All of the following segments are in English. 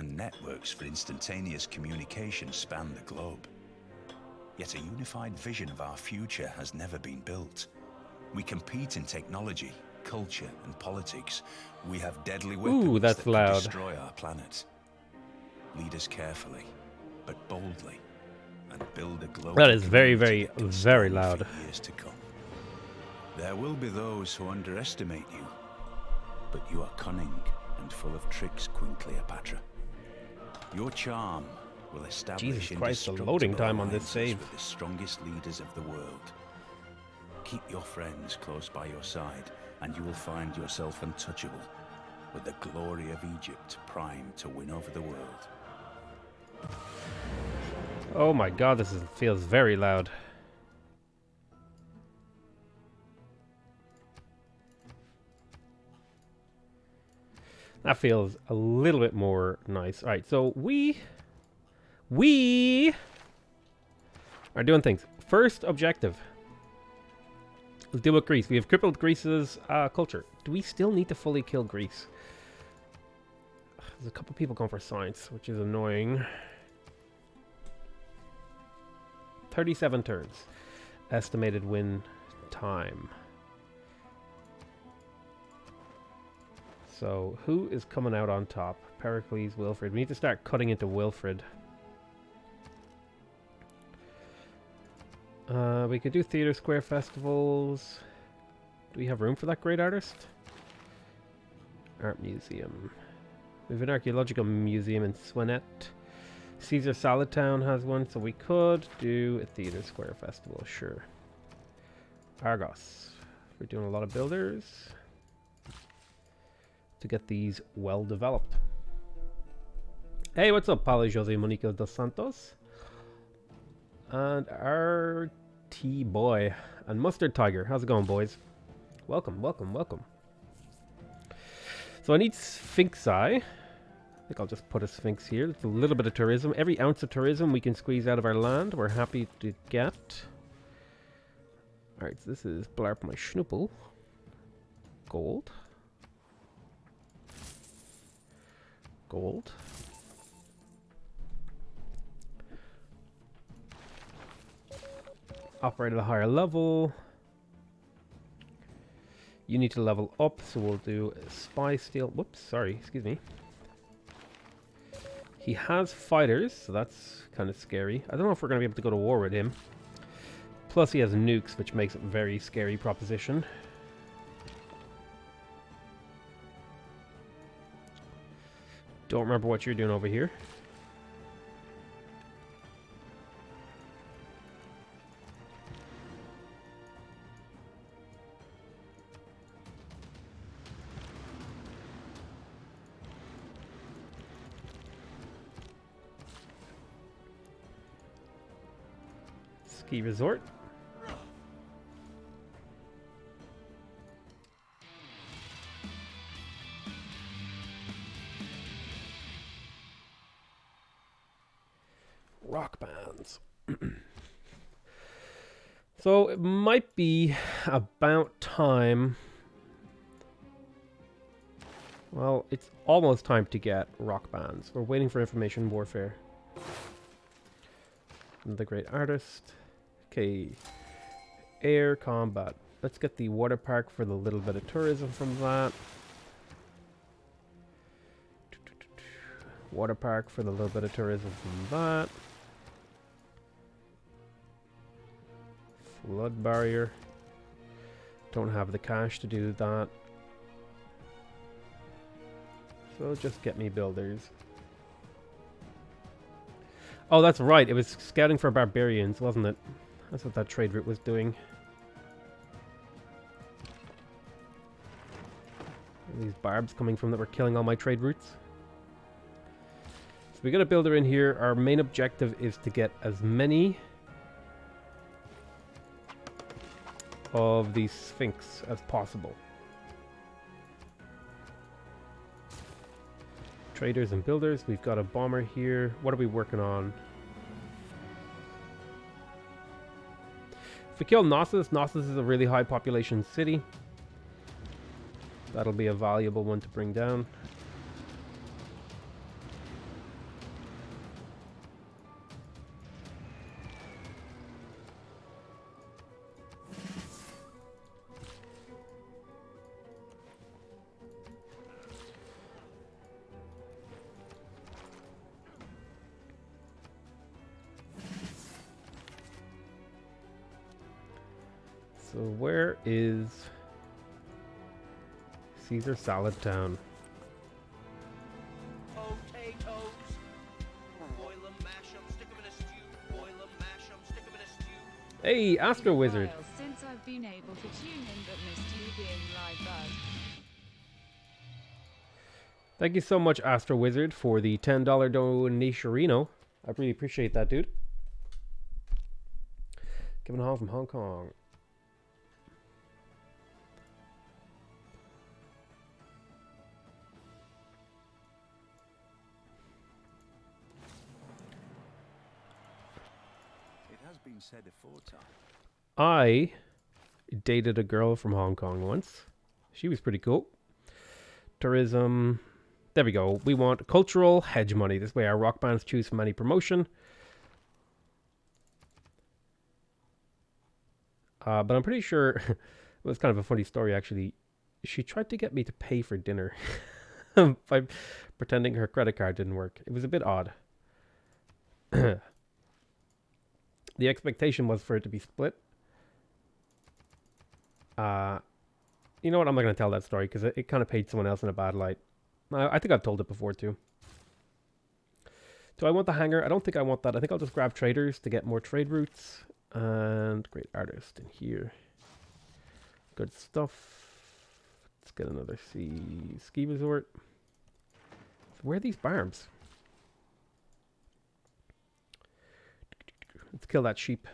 and networks for instantaneous communication span the globe. Yet a unified vision of our future has never been built. We compete in technology, culture, and politics. We have deadly weapons that can destroy our planet. Lead us carefully, but boldly, and build a global that is very, very, very loud. For years to come. There will be those who underestimate you, but you are cunning and full of tricks, Queen Cleopatra. Your charm will establish Jesus Christ, the loading time on this save. with the strongest leaders of the world. Keep your friends close by your side, and you will find yourself untouchable, with the glory of Egypt primed to win over the world. Oh my god, this feels very loud. That feels a little bit more nice. Alright, so we are doing things. First objective. Let's deal with Greece. We have crippled Greece's culture. Do we still need to fully kill Greece? There's a couple people going for science, which is annoying. 37 turns. Estimated win time. So, who is coming out on top? Pericles, Wilfred. We need to start cutting into Wilfred. We could do theater square festivals. Do we have room for that great artist? Art museum. We have an archaeological museum in Swanet. Caesar Salad Town has one, so we could do a theater square festival, sure. Argos. We're doing a lot of builders to get these well developed. Hey, what's up, Paulo Jose Monico dos Santos? And RT Boy and Mustard Tiger. How's it going, boys? Welcome, welcome, welcome. So I need Sphinx Eye. I think I'll just put a Sphinx here. It's a little bit of tourism. Every ounce of tourism we can squeeze out of our land, we're happy to get. Alright, so this is Blarp my Schnoopel. Gold. Gold. Operate at a higher level. You need to level up, so we'll do spy steel. Whoops, sorry, excuse me. He has fighters, so that's kind of scary. I don't know if we're going to be able to go to war with him. Plus he has nukes, which makes it a very scary proposition. Don't remember what you're doing over here. Ski resort. Rock bands. So it might be about time. Well, it's almost time to get rock bands. We're waiting for information warfare. The great artist. Okay. Air combat. Let's get the water park for the little bit of tourism from that. Water park for the little bit of tourism from that. Flood barrier. Don't have the cash to do that. So just get me builders. Oh, that's right. It was scouting for barbarians, wasn't it? That's what that trade route was doing. These barbs coming from that were killing all my trade routes. So we got a builder in here. Our main objective is to get as many of these Sphinx as possible. Traders and builders. We've got a bomber here. What are we working on? If we kill Knossos, Knossos is a really high population city. That'll be a valuable one to bring down. So where is Caesar Salad Town? Potatoes. Boil 'em, mash 'em, stick 'em in a stew. Boil 'em, mash 'em, stick 'em in a stew. Hey, Astro Been a Wizard. while since I've been able to tune in, but missed you being live buzz. Thank you so much, Astro Wizard, for the $10 donation. I really appreciate that, dude. Kevin Hall from Hong Kong. It has been said aforetime. I dated a girl from Hong Kong once. She was pretty cool. Tourism. There we go. We want cultural hegemony. This way our rock bands choose from any promotion. But I'm pretty sure it was kind of a funny story, actually. She tried to get me to pay for dinner by pretending her credit card didn't work. It was a bit odd. The expectation was for it to be split. You know what? I'm not going to tell that story because it kind of paid someone else in a bad light. I think I've told it before too. Do I want the hangar? I don't think I want that. I think I'll just grab traders to get more trade routes. And great artist in here. Good stuff. Let's get another ski resort. So where are these barbs? Let's kill that sheep.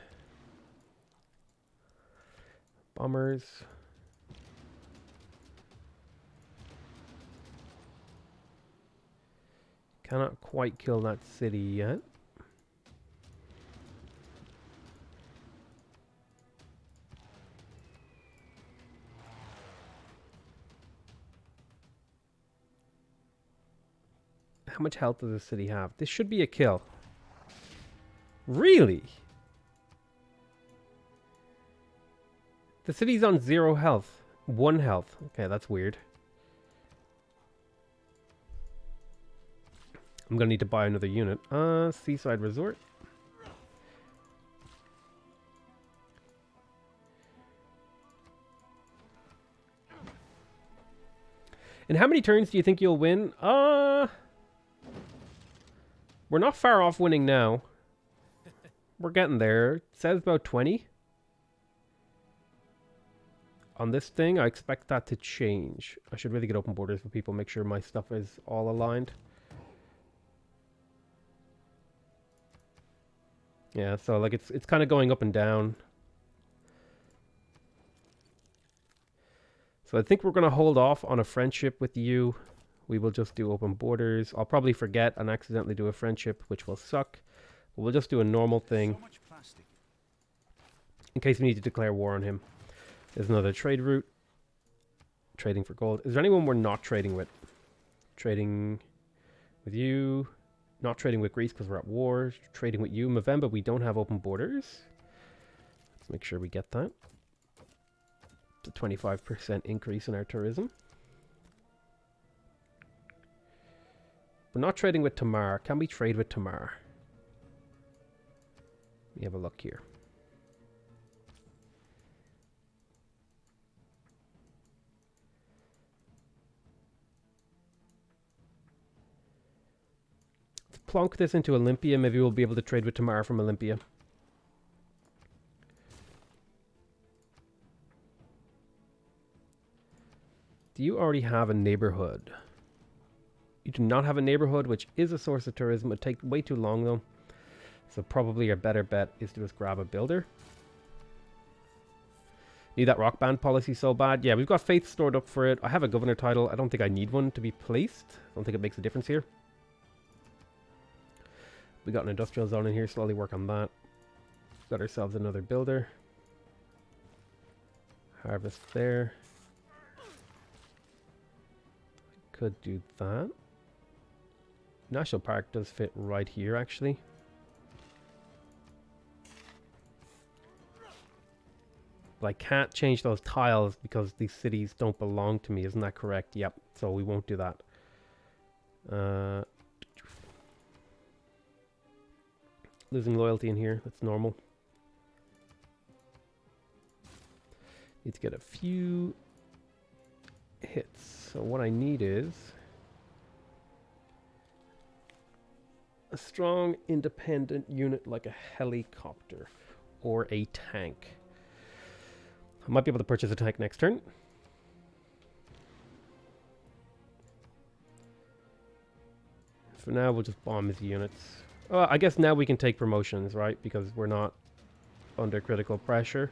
Bombers. Cannot quite kill that city yet. How much health does the city have? This should be a kill. Really? The city's on 0 health. 1 health. Okay, that's weird. I'm gonna need to buy another unit. Seaside Resort. And how many turns do you think you'll win? We're not far off winning now. We're getting there. It says about 20. On this thing, I expect that to change. I should really get open borders for people, make sure my stuff is all aligned. Yeah, so like it's kind of going up and down. So I think we're going to hold off on a friendship with you. We will just do open borders. I'll probably forget and accidentally do a friendship, which will suck. But we'll just do a normal thing. So much plastic. In case we need to declare war on him. There's another trade route. Trading for gold. Is there anyone we're not trading with? Trading with you. Not trading with Greece because we're at war. Trading with you. Movember, we don't have open borders. Let's make sure we get that. It's a 25% increase in our tourism. We're not trading with Tamar. Can we trade with Tamar? Let me have a look here. Let's plonk this into Olympia. Maybe we'll be able to trade with Tamar from Olympia. Do you already have a neighborhood? You do not have a neighborhood, which is a source of tourism. It would take way too long, though. So probably a better bet is to just grab a builder. Need that rock band policy so bad. Yeah, we've got faith stored up for it. I have a governor title. I don't think I need one to be placed. I don't think it makes a difference here. We got an industrial zone in here. Slowly work on that. Got ourselves another builder. Harvest there. Could do that. National Park does fit right here, actually. But I can't change those tiles because these cities don't belong to me. Isn't that correct? Yep. So we won't do that. Losing loyalty in here. That's normal. Need to get a few hits. So what I need is a strong, independent unit like a helicopter or a tank. I might be able to purchase a tank next turn. For now, we'll just bomb his units. I guess now we can take promotions, right? Because we're not under critical pressure.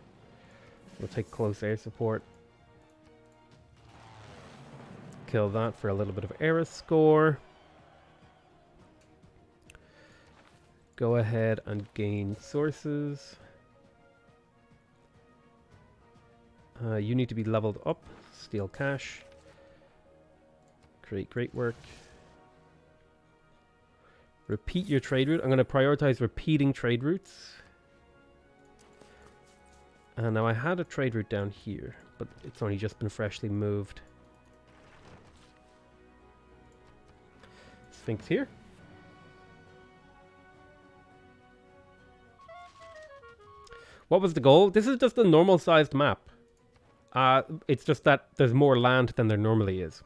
We'll take close air support. Kill that for a little bit of era score. Go ahead and gain sources. You need to be leveled up. Steal cash. Create great work. Repeat your trade route. I'm going to prioritize repeating trade routes. Now I had a trade route down here, but it's only just been freshly moved. Sphinx here. What was the goal? This is just a normal sized map. It's just that there's more land than there normally is.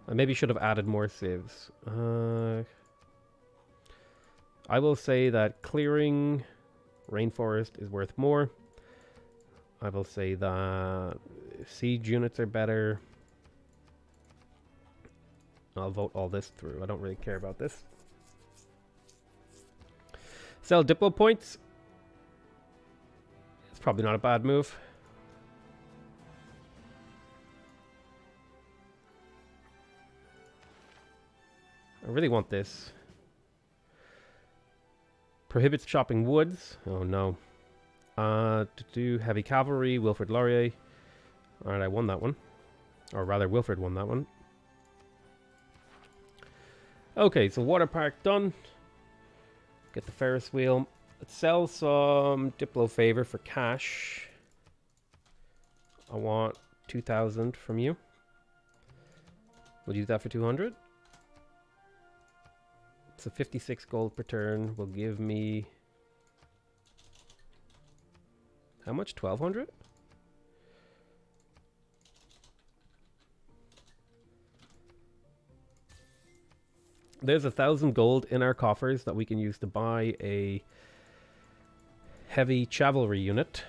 I maybe should have added more civs. I will say that clearing rainforest is worth more. I will say that siege units are better. I'll vote all this through. I don't really care about this. Sell Diplo points. It's probably not a bad move. I really want this. Prohibits chopping woods. Oh no. To do heavy cavalry, Wilfrid Laurier. Alright, I won that one. Or rather, Wilfrid won that one. Okay, so water park done. Get the Ferris wheel. Let's sell some Diplo favor for cash. I want 2,000 from you. We'll use that for 200. So 56 gold per turn will give me... How much? 1,200? There's 1,000 gold in our coffers that we can use to buy a heavy cavalry unit.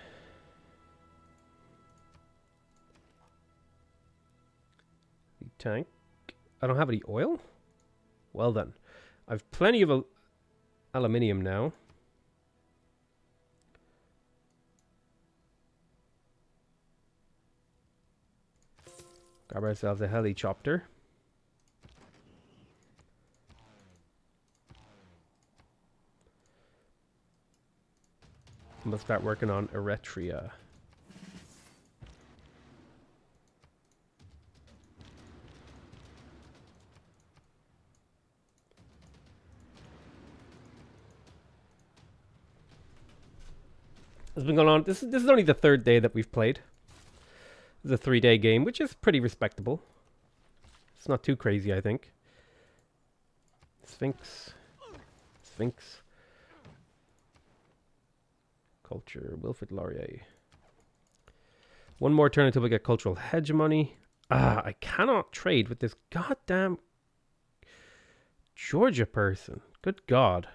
The tank. I don't have any oil? Well then. I've plenty of aluminium now. Grab ourselves a helicopter. We'll start working on Eretria. It's been going on. This is only the third day that we've played. It's a 3-day game, which is pretty respectable. It's not too crazy, I think. Sphinx. Sphinx. Culture. Wilfrid Laurier. One more turn until we get cultural hegemony. I cannot trade with this goddamn Georgia person. Good God.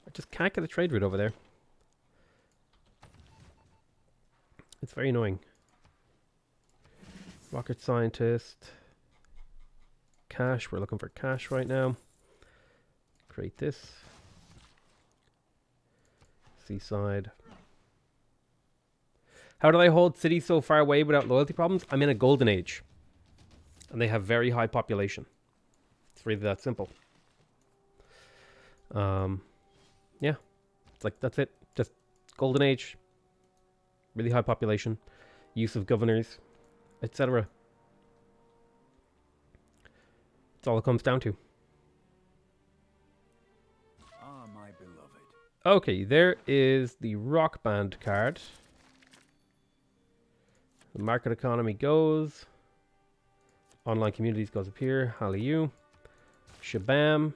I just can't get a trade route over there. It's very annoying. Rocket scientist. Cash. We're looking for cash right now. Create this. Seaside. How do I hold cities so far away without loyalty problems? I'm in a golden age. And they have very high population. It's really that simple. Yeah. It's like, that's it. Just golden age. Really high population. Use of governors. Etc. That's all it comes down to. Ah, my beloved. Okay, there is the rock band card. The market economy goes. Online communities goes up here. Hallyu. Shabam.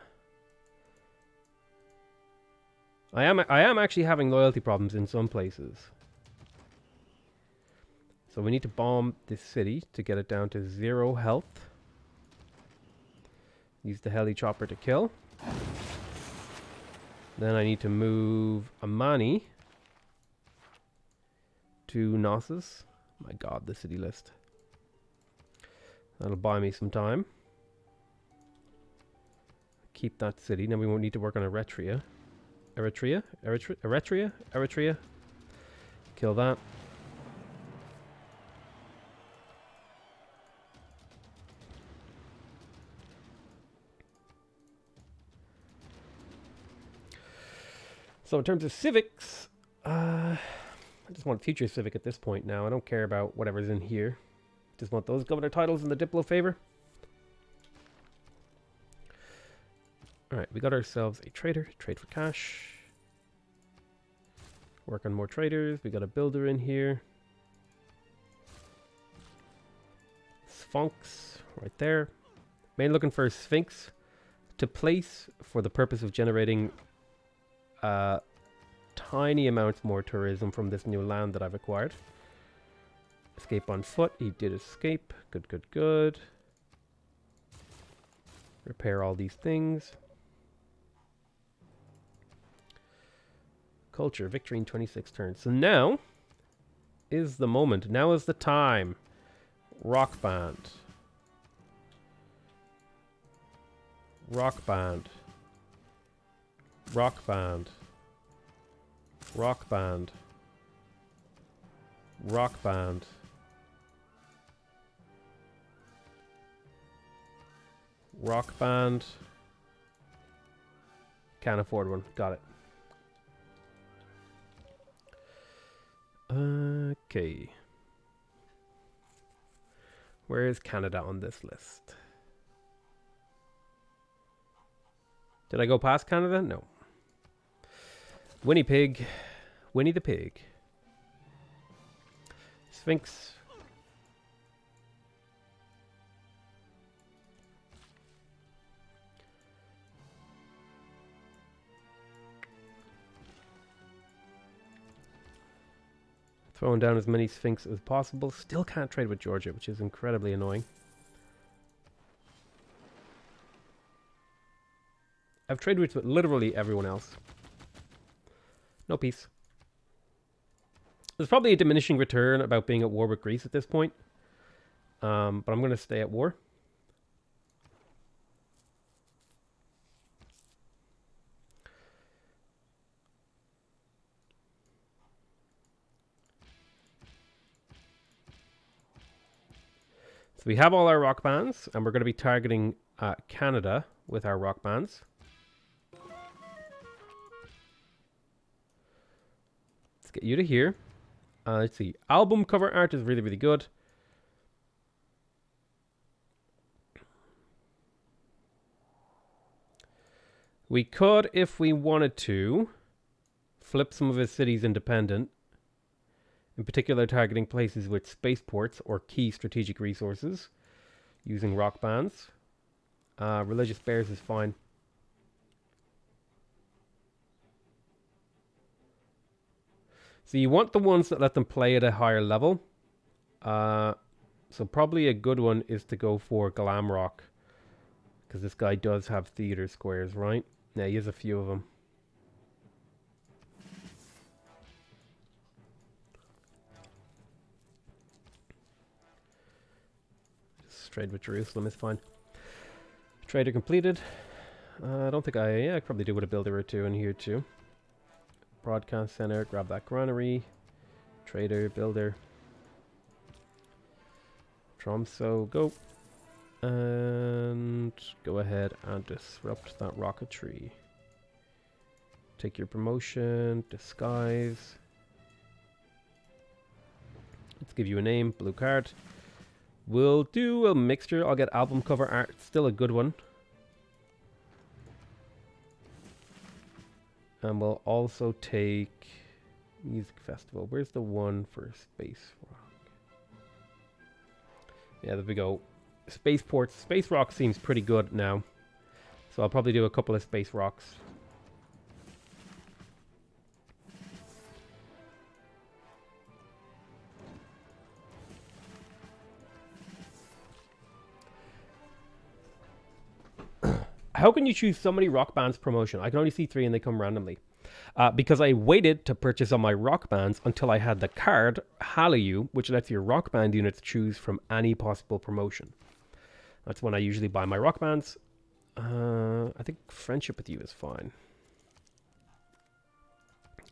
I am actually having loyalty problems in some places. So we need to bomb this city to get it down to 0 health. Use the heli chopper to kill. Then I need to move Amani to Knossos. My god, the city list. That'll buy me some time. Keep that city. Now we won't need to work on Eritrea. Eritrea. Kill that. So in terms of civics, I just want future civic at this point now. I don't care about whatever's in here. Just want those governor titles in the Diplo favor. Alright, we got ourselves a trader. Trade for cash. Work on more traders. We got a builder in here. Sphinx right there. Mainly looking for a Sphinx to place for the purpose of generating tiny amounts more tourism from this new land that I've acquired. Escape on foot. He did escape. Good. Repair all these things. Culture. Victory in 26 turns. So now is the moment. Now is the time. Rock band. Rock band. Rock band. Rock band. Rock band. Rock band. Can't afford one. Got it. Okay. Where is Canada on this list? Did I go past Canada? No. Winnie Pig. Winnie the Pig. Sphinx. Throwing down as many Sphinx as possible. Still can't trade with Georgia, which is incredibly annoying. I've traded with literally everyone else. No peace. There's probably a diminishing return about being at war with Greece at this point. But I'm going to stay at war. So we have all our rock bands, and we're going to be targeting Canada with our rock bands. Let's get you to here. Let's see. Album cover art is really, really good. We could, if we wanted to, flip some of his cities independent. In particular, targeting places with spaceports or key strategic resources using rock bands. Religious bears is fine. So you want the ones that let them play at a higher level. So probably a good one is to go for Glam Rock. Because this guy does have theater squares, right? Yeah, he has a few of them. Trade with Jerusalem is fine. Trader completed. I don't think I could probably do with a builder or two in here too. Broadcast center, grab that granary. Trader, builder. Tromso, go. And go ahead and disrupt that rocketry. Take your promotion, disguise. Let's give you a name, blue card. We'll do a mixture. I'll get album cover art. Still a good one. And we'll also take music festival. Where's the one for Space Rock? Yeah, there we go. Spaceports. Space Rock seems pretty good now. So I'll probably do a couple of Space Rocks. How can you choose so many rock bands promotion? I can only see 3 and they come randomly. Because I waited to purchase all my rock bands until I had the card Hallyu, which lets your rock band units choose from any possible promotion. That's when I usually buy my rock bands. I think friendship with you is fine.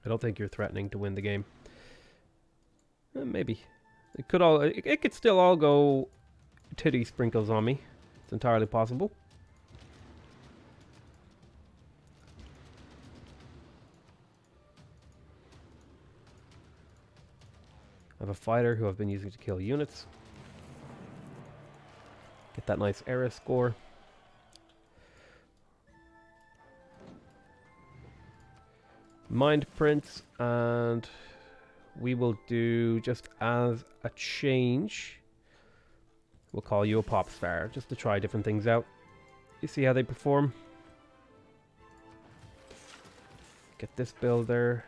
I don't think you're threatening to win the game. Maybe. It could still all go titty sprinkles on me. It's entirely possible. I have a fighter who I've been using to kill units. Get that nice era score. Mind prints, and we will do, just as a change, we'll call you a pop star, just to try different things out. You see how they perform. Get this builder.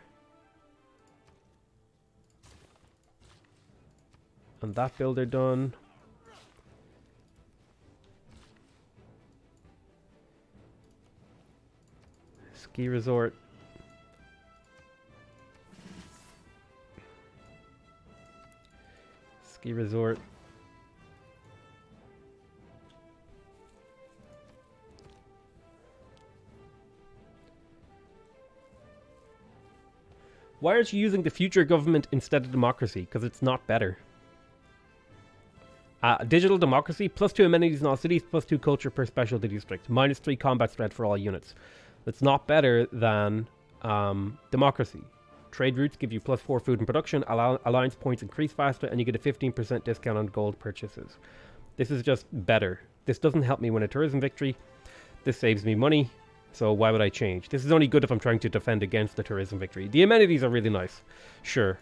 And that builder done. Ski resort. Ski resort. Why aren't you using the future government instead of democracy? Because it's not better. Digital democracy, +2 amenities in all cities, +2 culture per specialty district, -3 combat spread for all units. That's not better than democracy. Trade routes give you +4 food and production, alliance points increase faster, and you get a 15% discount on gold purchases. This is just better. This doesn't help me win a tourism victory. This saves me money, so why would I change? This is only good if I'm trying to defend against the tourism victory. The amenities are really nice. Sure.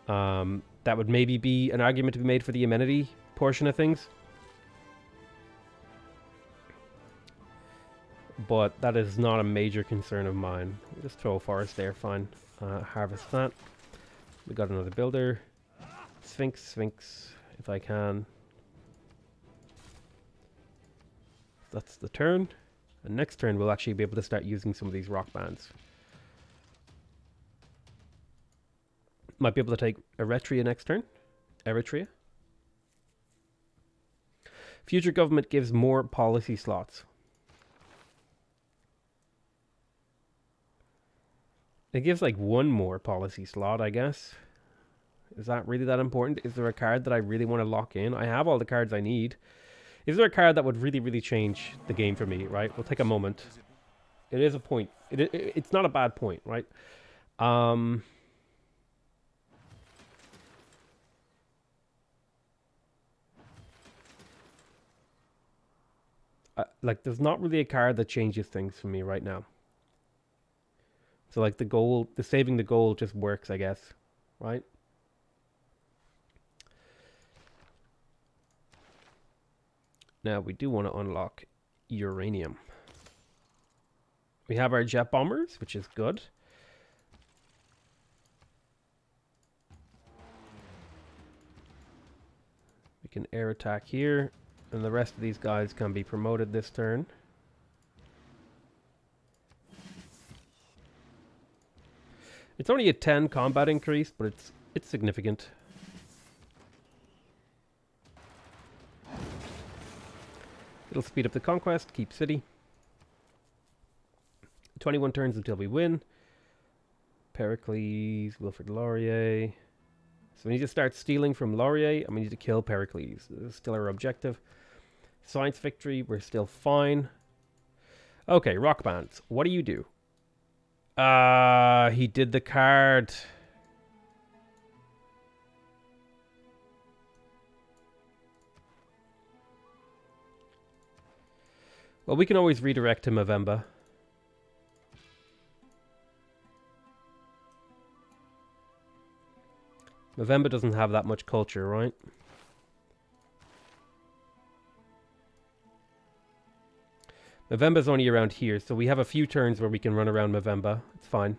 That would maybe be an argument to be made for the amenity portion of things. But that is not a major concern of mine. We'll just throw a forest there, fine. Harvest that. We got another builder. Sphinx, if I can. That's the turn. And next turn we'll actually be able to start using some of these rock bands. Might be able to take Eritrea next turn. Eritrea. Future government gives more policy slots. It gives like 1 more policy slot, I guess. Is that really that important? Is there a card that I really want to lock in? I have all the cards I need. Is there a card that would really, really change the game for me, right? We'll take a moment. It is a point. It's not a bad point, right? Like, there's not really a card that changes things for me right now. So, like, the saving the gold just works, I guess. Right? Now, we do want to unlock uranium. We have our jet bombers, which is good. We can air attack here. And the rest of these guys can be promoted this turn. It's only a 10 combat increase, but it's significant. It'll speed up the conquest, keep city. 21 turns until we win. Pericles, Wilfrid Laurier. So we need to start stealing from Laurier, and we need to kill Pericles. This is still our objective. Science victory, we're still fine. Okay, rock bands. What do you do? He did the card. Well, we can always redirect to Movember. Movember doesn't have that much culture, right? Movember's only around here, so we have a few turns where we can run around Movember. It's fine.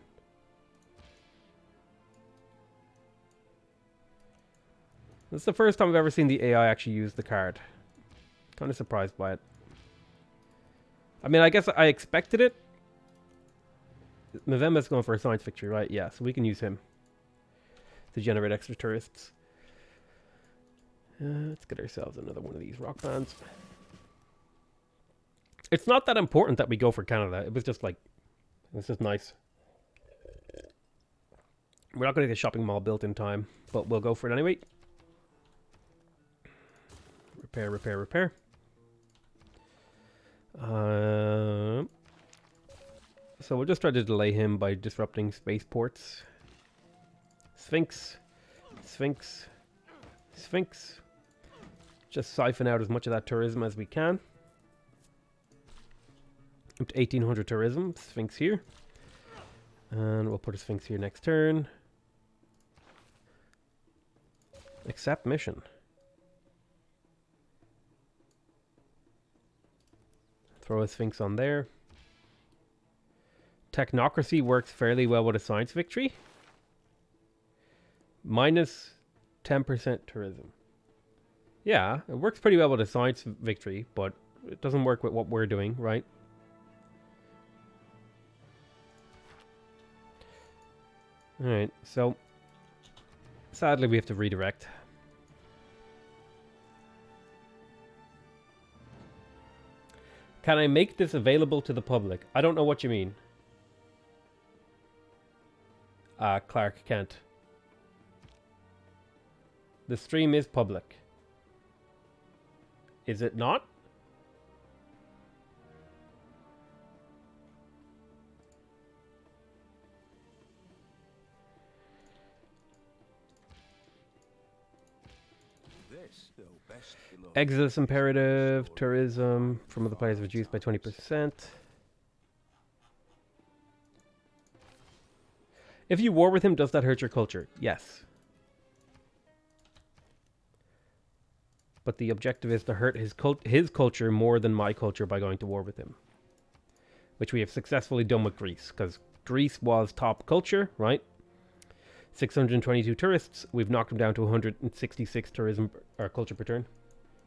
This is the first time I've ever seen the AI actually use the card. Kind of surprised by it. I mean, I guess I expected it. Mavemba's going for a science victory, right? Yeah, so we can use him to generate extra tourists. Let's get ourselves another one of these rock bands. It's not that important that we go for Canada. It was just like, it's just nice. We're not going to get a shopping mall built in time, but we'll go for it anyway. Repair, repair, repair. So we'll just try to delay him by disrupting spaceports. Sphinx. Sphinx. Sphinx. Just siphon out as much of that tourism as we can. Up to 1800 tourism. Sphinx here. And we'll put a Sphinx here next turn. Accept mission. Throw a Sphinx on there. Technocracy works fairly well with a science victory. Minus 10% tourism. Yeah, it works pretty well with a science victory, but it doesn't work with what we're doing, right? Alright, so sadly we have to redirect. Can I make this available to the public? I don't know what you mean. Clark Kent. The stream is public. Is it not? Exodus imperative, tourism from other players reduced by 20%. If you war with him, does that hurt your culture? Yes. But the objective is to hurt his culture more than my culture by going to war with him. Which we have successfully done with Greece, because Greece was top culture, right? 622 tourists. We've knocked them down to 166 tourism or culture per turn.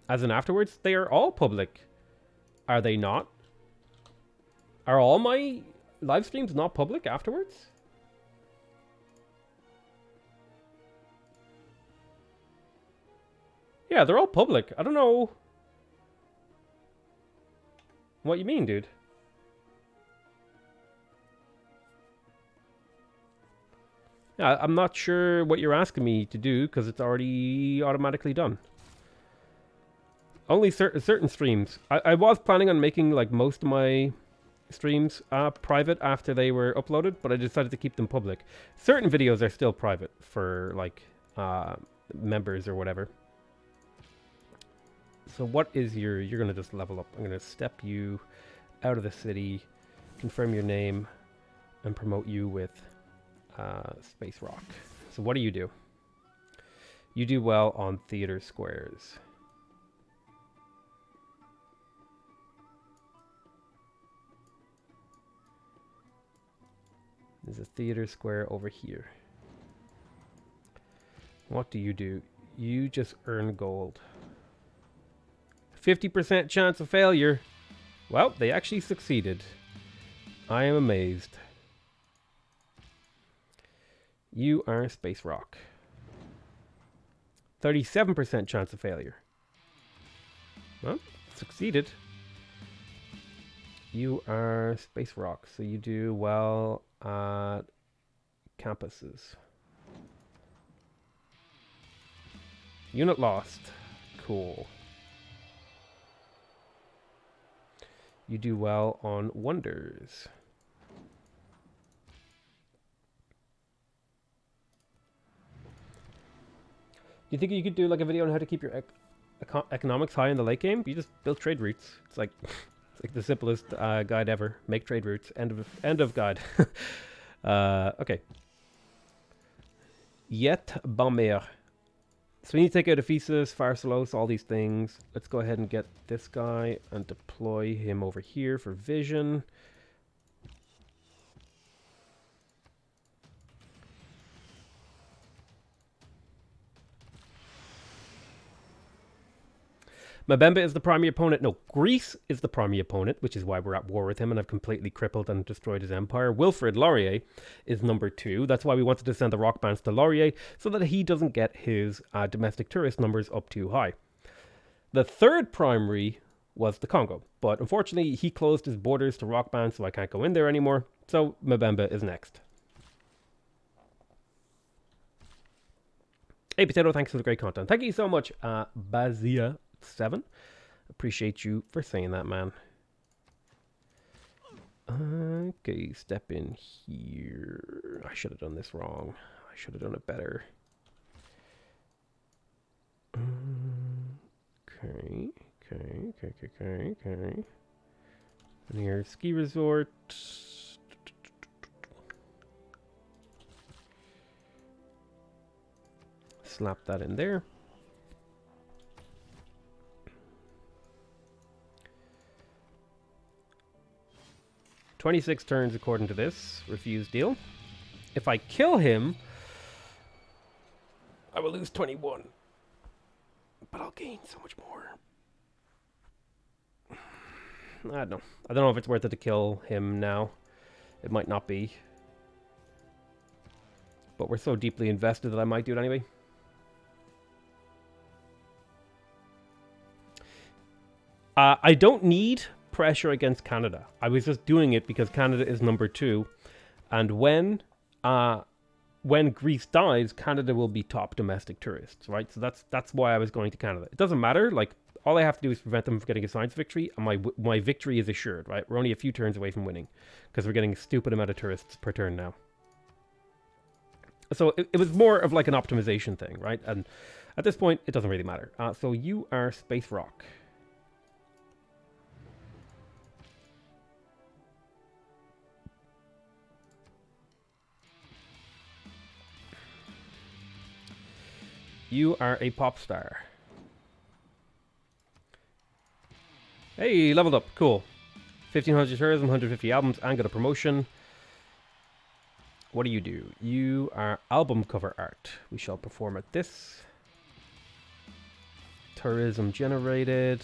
As in afterwards, they are all public. Are they not? Are all my live streams not public afterwards? Yeah, they're all public. I don't know what you mean, dude. Yeah, I'm not sure what you're asking me to do because it's already automatically done. Only certain streams. I was planning on making like most of my streams private after they were uploaded, but I decided to keep them public. Certain videos are still private for like members or whatever. So what is you're going to just level up. I'm going to step you out of the city, confirm your name, and promote you with Space Rock. So what do? You do well on theater squares. There's a theater square over here. What do? You just earn gold. 50% chance of failure. Well, they actually succeeded. I am amazed. You are Space Rock. 37% chance of failure. Well, succeeded. You are Space Rock, so you do well at campuses. Unit lost. Cool. You do well on wonders. Do you think you could do like a video on how to keep your economics high in the late game? You just build trade routes. It's like the simplest guide ever. Make trade routes. End of guide. Okay. Yet Bomber. So we need to take out Ephesus, Pharsalos, all these things. Let's go ahead and get this guy and deploy him over here for vision. Mbemba is the primary opponent. No, Greece is the primary opponent, which is why we're at war with him, and I've completely crippled and destroyed his empire. Wilfrid Laurier is number 2. That's why we wanted to send the rock bands to Laurier, so that he doesn't get his domestic tourist numbers up too high. The third primary was the Congo, but unfortunately he closed his borders to rock bands, so I can't go in there anymore. So Mbemba is next. Hey Potato, thanks for the great content. Thank you so much, Bazia7. Appreciate you for saying that, man. Okay, step in here. I should have done this wrong. I should have done it better. Okay. Near ski resort. Slap that in there. "26 turns according to this. Refuse deal. If I kill him, I will lose 21. But I'll gain so much more. I don't know. I don't know if it's worth it to kill him now. It might not be. But we're so deeply invested that I might do it anyway. I don't need pressure against Canada. I was just doing it because Canada is number 2. And when Greece dies, Canada will be top domestic tourists, right? So that's why I was going to Canada. It doesn't matter. Like, all I have to do is prevent them from getting a science victory, and my victory is assured, right? We're only a few turns away from winning because we're getting a stupid amount of tourists per turn now. So it was more of like an optimization thing, right? And at this point, it doesn't really matter. So you are Space Rock. You are a pop star. Hey, leveled up. Cool. 1,500 tourism, 150 albums, and got a promotion. What do? You are album cover art. We shall perform at this. Tourism generated.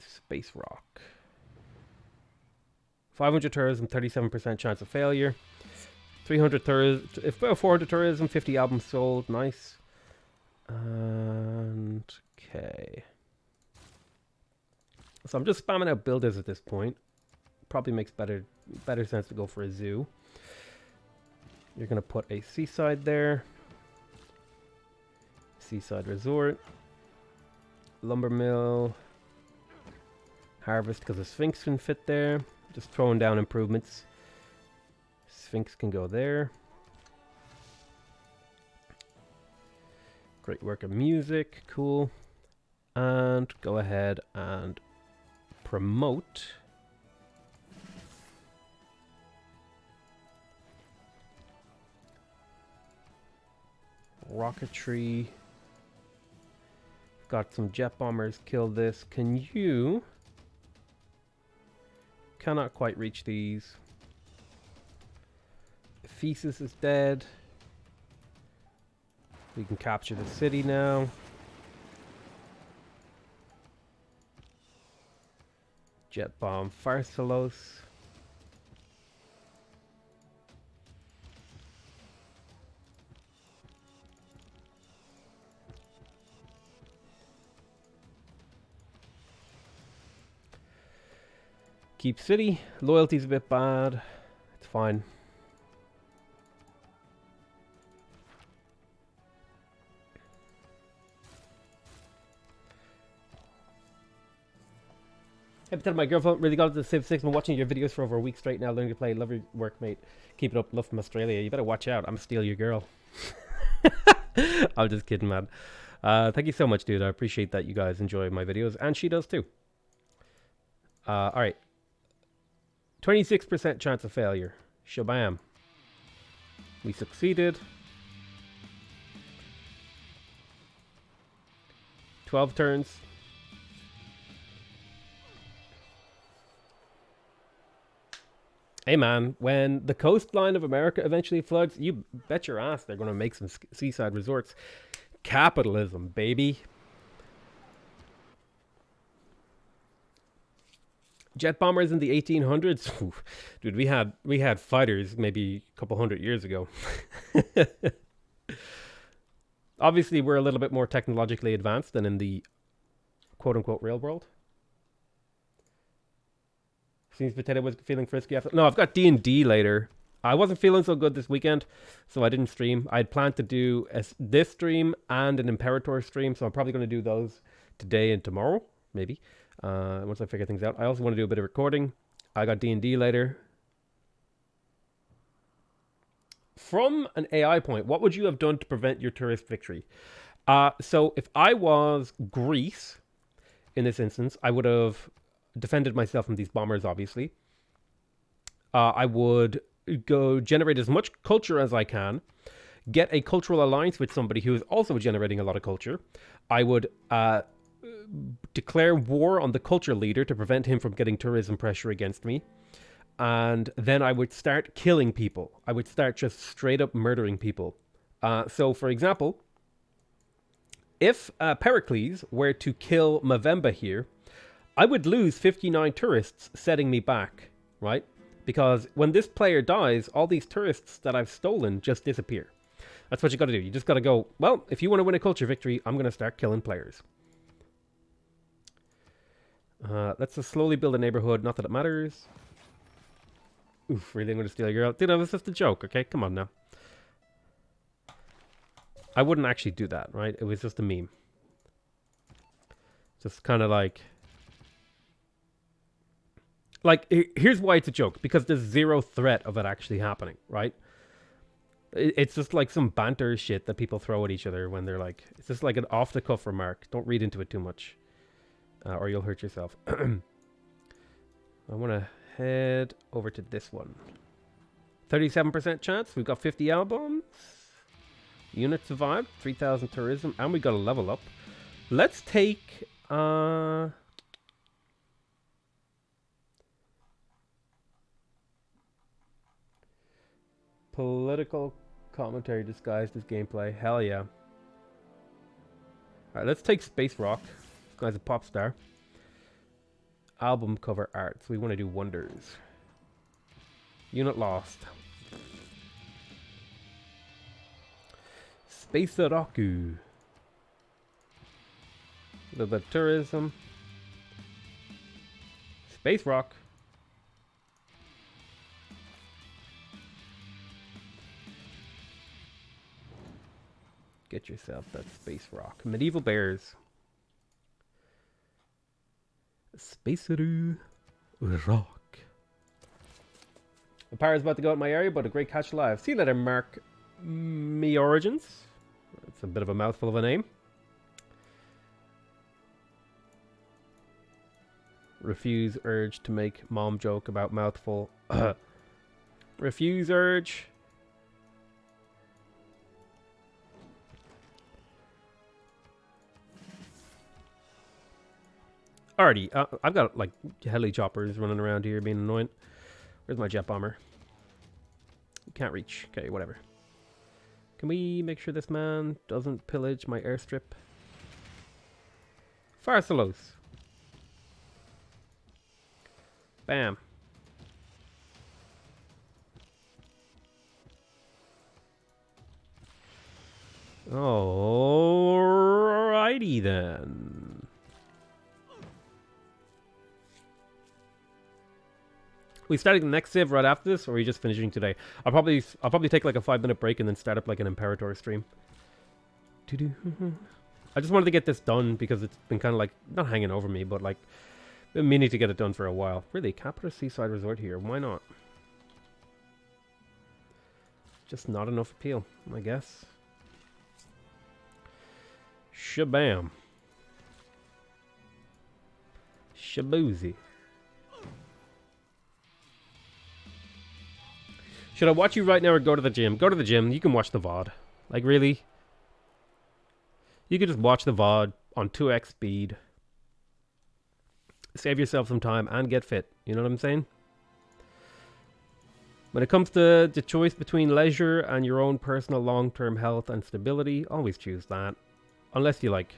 Space Rock. 500 tourism, 37% chance of failure. 300 tourism, 400 tourism, 50 albums sold. Nice. And okay. So I'm just spamming out builders at this point. Probably makes better sense to go for a zoo. You're gonna put a seaside there. Seaside resort. Lumber mill. Harvest because the Sphinx can fit there. Just throwing down improvements. Sphinx can go there. Great work of music, cool. And go ahead and promote. Rocketry. Got some jet bombers, kill this. Can you? Cannot quite reach these. Thesis is dead. We can capture the city now. Jet bomb Pharsalos. Keep city. Loyalty's a bit bad. It's fine. Hey, tell my girlfriend really got into the Civ 6. Been watching your videos for over a week straight now. Learning to play. Love your work, mate. Keep it up. Love from Australia. You better watch out. I'm steal your girl. I'm just kidding, man. Thank you so much, dude. I appreciate that you guys enjoy my videos. And she does too. Alright. 26% chance of failure. Shabam. We succeeded. 12 turns. Hey man, when the coastline of America eventually floods, you bet your ass they're going to make some seaside resorts. Capitalism, baby. Jet bombers in the 1800s? Oof. Dude, we had fighters maybe a couple hundred years ago. Obviously, we're a little bit more technologically advanced than in the quote-unquote real world. Seems Potato was feeling frisky after... No, I've got D&D later. I wasn't feeling so good this weekend, so I didn't stream. I had planned to do this stream and an Imperator stream, so I'm probably going to do those today and tomorrow, maybe, once I figure things out. I also want to do a bit of recording. I got D&D later. From an AI point, what would you have done to prevent your tourist victory? So if I was Greece, in this instance, I would have defended myself from these bombers, obviously. I would go generate as much culture as I can, get a cultural alliance with somebody who is also generating a lot of culture. I would declare war on the culture leader to prevent him from getting tourism pressure against me. And then I would start killing people. I would start just straight up murdering people. So, for example, if Pericles were to kill Movember here, I would lose 59 tourists setting me back, right? Because when this player dies, all these tourists that I've stolen just disappear. That's what you got to do. You just got to go, well, if you want to win a culture victory, I'm going to start killing players. Let's just slowly build a neighborhood. Not that it matters. Oof, really? I'm going to steal your girl? Dude, that was just a joke, okay? Come on now. I wouldn't actually do that, right? It was just a meme. Just kind of like... here's why it's a joke. Because there's zero threat of it actually happening, right? It's just like some banter shit that people throw at each other when they're like... It's just like an off-the-cuff remark. Don't read into it too much. Or you'll hurt yourself. I want to head over to this one. 37% chance. We've got 50 albums. Unit survived. 3,000 tourism. And we got a level up. Let's take... Political commentary disguised as gameplay. Hell yeah. Alright, let's take Space Rock. This guy's a pop star. Album cover art. So we want to do Wonders. Unit lost. Space Roku. A little bit of tourism. Space Rock. Get yourself that Space Rock. Medieval Bears. Space Rock. The power's about to go out in my area, but a great catch live. See you later, Mark. Me Origins. It's a bit of a mouthful of a name. Refuse urge to make mom joke about mouthful. Refuse urge. Alrighty, I've got like heli choppers running around here being annoying. Where's my jet bomber? Can't reach. Okay, whatever. Can we make sure this man doesn't pillage my airstrip? Farsalos. Bam. Alrighty then. We starting the next save right after this, or are we just finishing today? I'll probably take like a 5-minute break and then start up like an Imperator stream. I just wanted to get this done because it's been kind of like not hanging over me, but like been meaning to get it done for a while. Really, Capita Seaside Resort here? Why not? Just not enough appeal, I guess. Shabam. Shaboozy. Should I watch you right now or go to the gym? Go to the gym. You can watch the VOD. Like, really? You can just watch the VOD on 2x speed. Save yourself some time and get fit. You know what I'm saying? When it comes to the choice between leisure and your own personal long-term health and stability, always choose that. Unless you, like,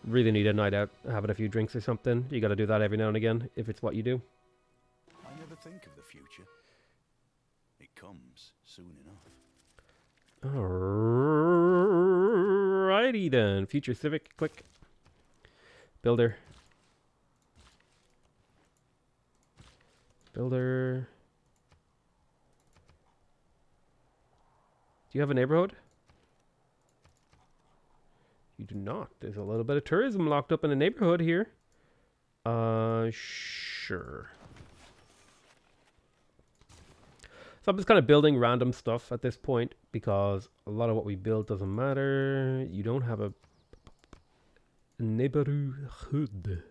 really need a night out, having a few drinks or something. You got to do that every now and again if it's what you do. I never think of the future. It comes soon enough. Alrighty then. Future Civic, click. Builder. Builder. Do you have a neighborhood? You do not. There's a little bit of tourism locked up in a neighborhood here. Sure. So I'm just kind of building random stuff at this point because a lot of what we build doesn't matter. You don't have a neighborhood.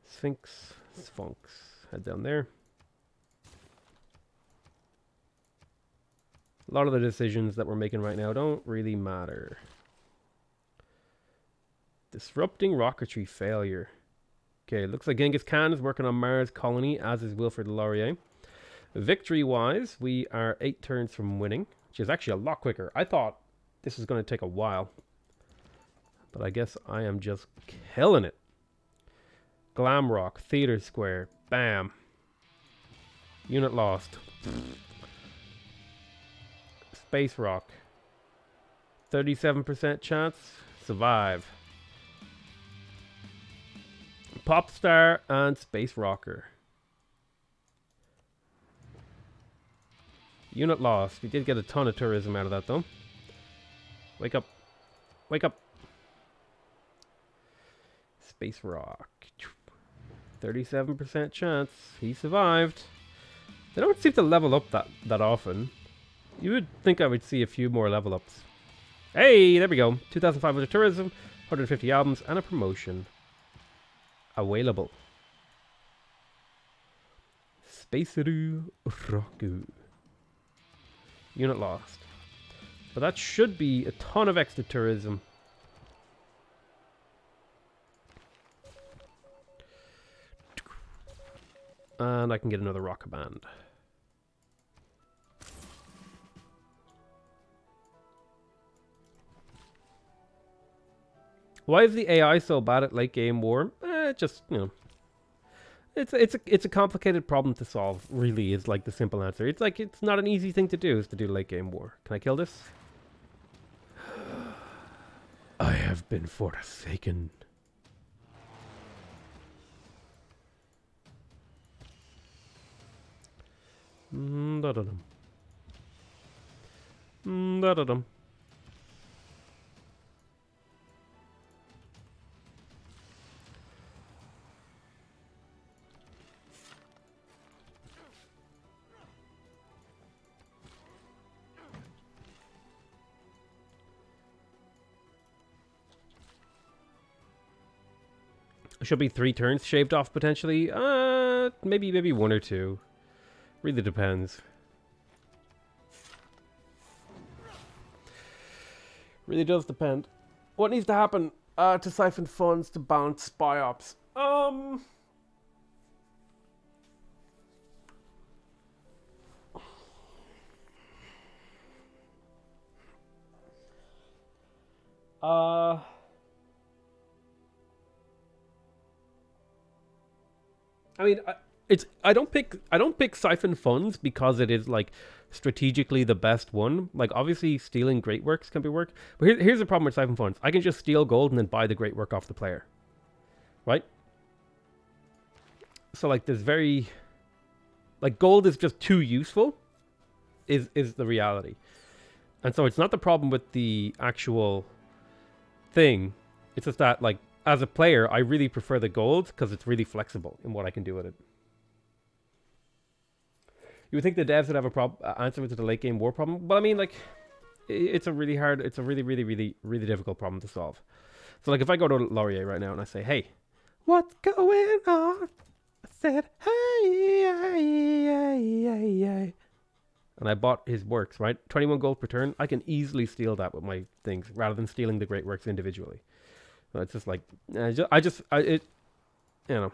Sphinx. Head down there. A lot of the decisions that we're making right now don't really matter. Disrupting rocketry failure. Okay, looks like Genghis Khan is working on Mars colony, as is Wilfrid Laurier. Victory-wise, we are 8 turns from winning, which is actually a lot quicker. I thought this was going to take a while, but I guess I am just killing it. Glamrock, Theater Square, bam. Unit lost. Space Rock. 37% chance. Survive. Popstar and Space Rocker. Unit lost. We did get a ton of tourism out of that though. Wake up. Wake up. Space Rock. 37% chance. He survived. They don't seem to level up that often. You would think I would see a few more level ups. Hey, there we go. 2,500 tourism, 150 albums, and a promotion. Available. Spaceru Roku. Unit lost. But that should be a ton of extra tourism. And I can get another rock band. Why is the AI so bad at late game war? Just, you know, it's a complicated problem to solve. Really, is like the simple answer. It's like it's not an easy thing to do. Is to do late game war. Can I kill this? I have been forsaken. Da-da-dum. Da-da-dum. Should be 3 turns shaved off potentially. Maybe 1 or 2. Really depends. Really does depend. What needs to happen to siphon funds to balance spy ops? I mean, I don't pick siphon funds because it is like strategically the best one. Like obviously stealing great works can be work, but here's the problem with siphon funds. I can just steal gold and then buy the great work off the player, right? So like there's very like gold is just too useful, is the reality, and so it's not the problem with the actual thing. It's just that like as a player, I really prefer the gold because it's really flexible in what I can do with it. You would think the devs would have a answer to the late game war problem, but I mean, like, it's a really difficult problem to solve. So, like, if I go to Laurier right now and I say, "Hey, what's going on?" I said, "Hey," and I bought his works, right? 21 gold per turn. I can easily steal that with my things rather than stealing the great works individually. So it's just like, you know.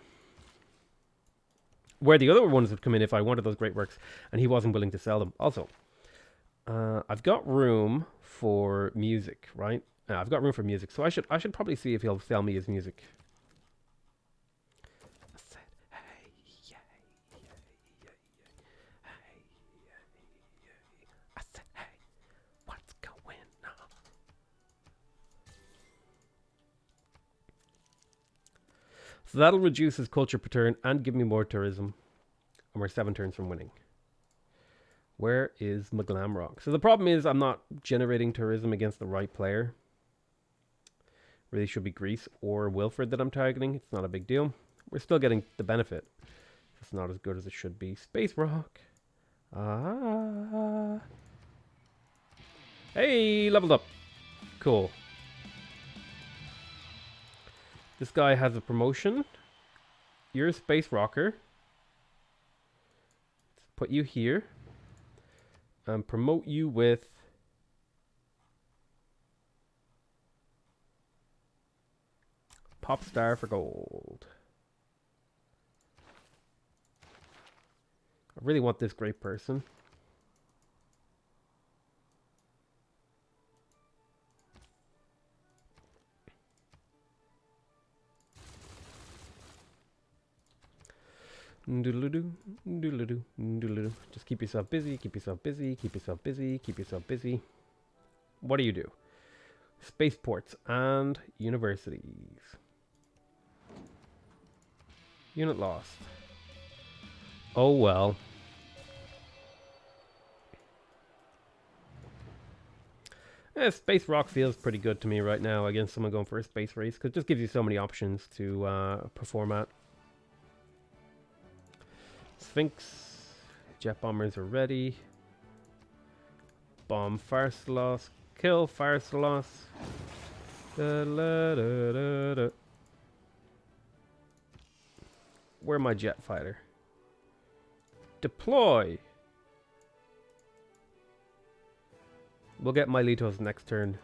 where the other ones would come in if I wanted those great works, and he wasn't willing to sell them. Also, I've got room for music, right? I've got room for music, so I should probably see if he'll sell me his music. I said, hey, yeah, yeah, yeah, yeah, hey, yeah, yeah. I said, hey, what's going on? So that'll reduce his culture per turn and give me more tourism, and we're 7 turns from winning. Where is Maglamrock? So the problem is I'm not generating tourism against the right player. Really should be Greece or Wilfred that I'm targeting. It's not a big deal. We're still getting the benefit. It's not as good as it should be. Space Rock. Ah. Hey, leveled up. Cool. This guy has a promotion. You're a Space Rocker. Let's put you here. And promote you with Pop Star for gold. I really want this great person. Doodle-doo, doodle-doo, doodle-doo. Just keep yourself busy, keep yourself busy, keep yourself busy, keep yourself busy. What do you do? Spaceports and universities. Unit lost. Oh well. Space Rock feels pretty good to me right now against someone going for a space race, because it just gives you so many options to perform at. Sphinx. Jet bombers are ready. Bomb Pharsalos. Kill Pharsalos. Da-la-da-da-da. Where my jet fighter? Deploy. We'll get Miletos next turn.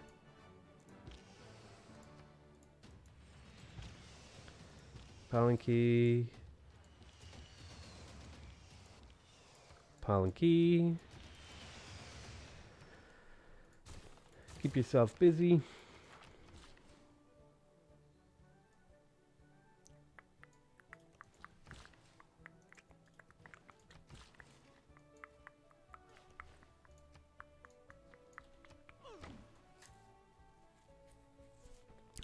Palanquin. Palanquin. Keep yourself busy.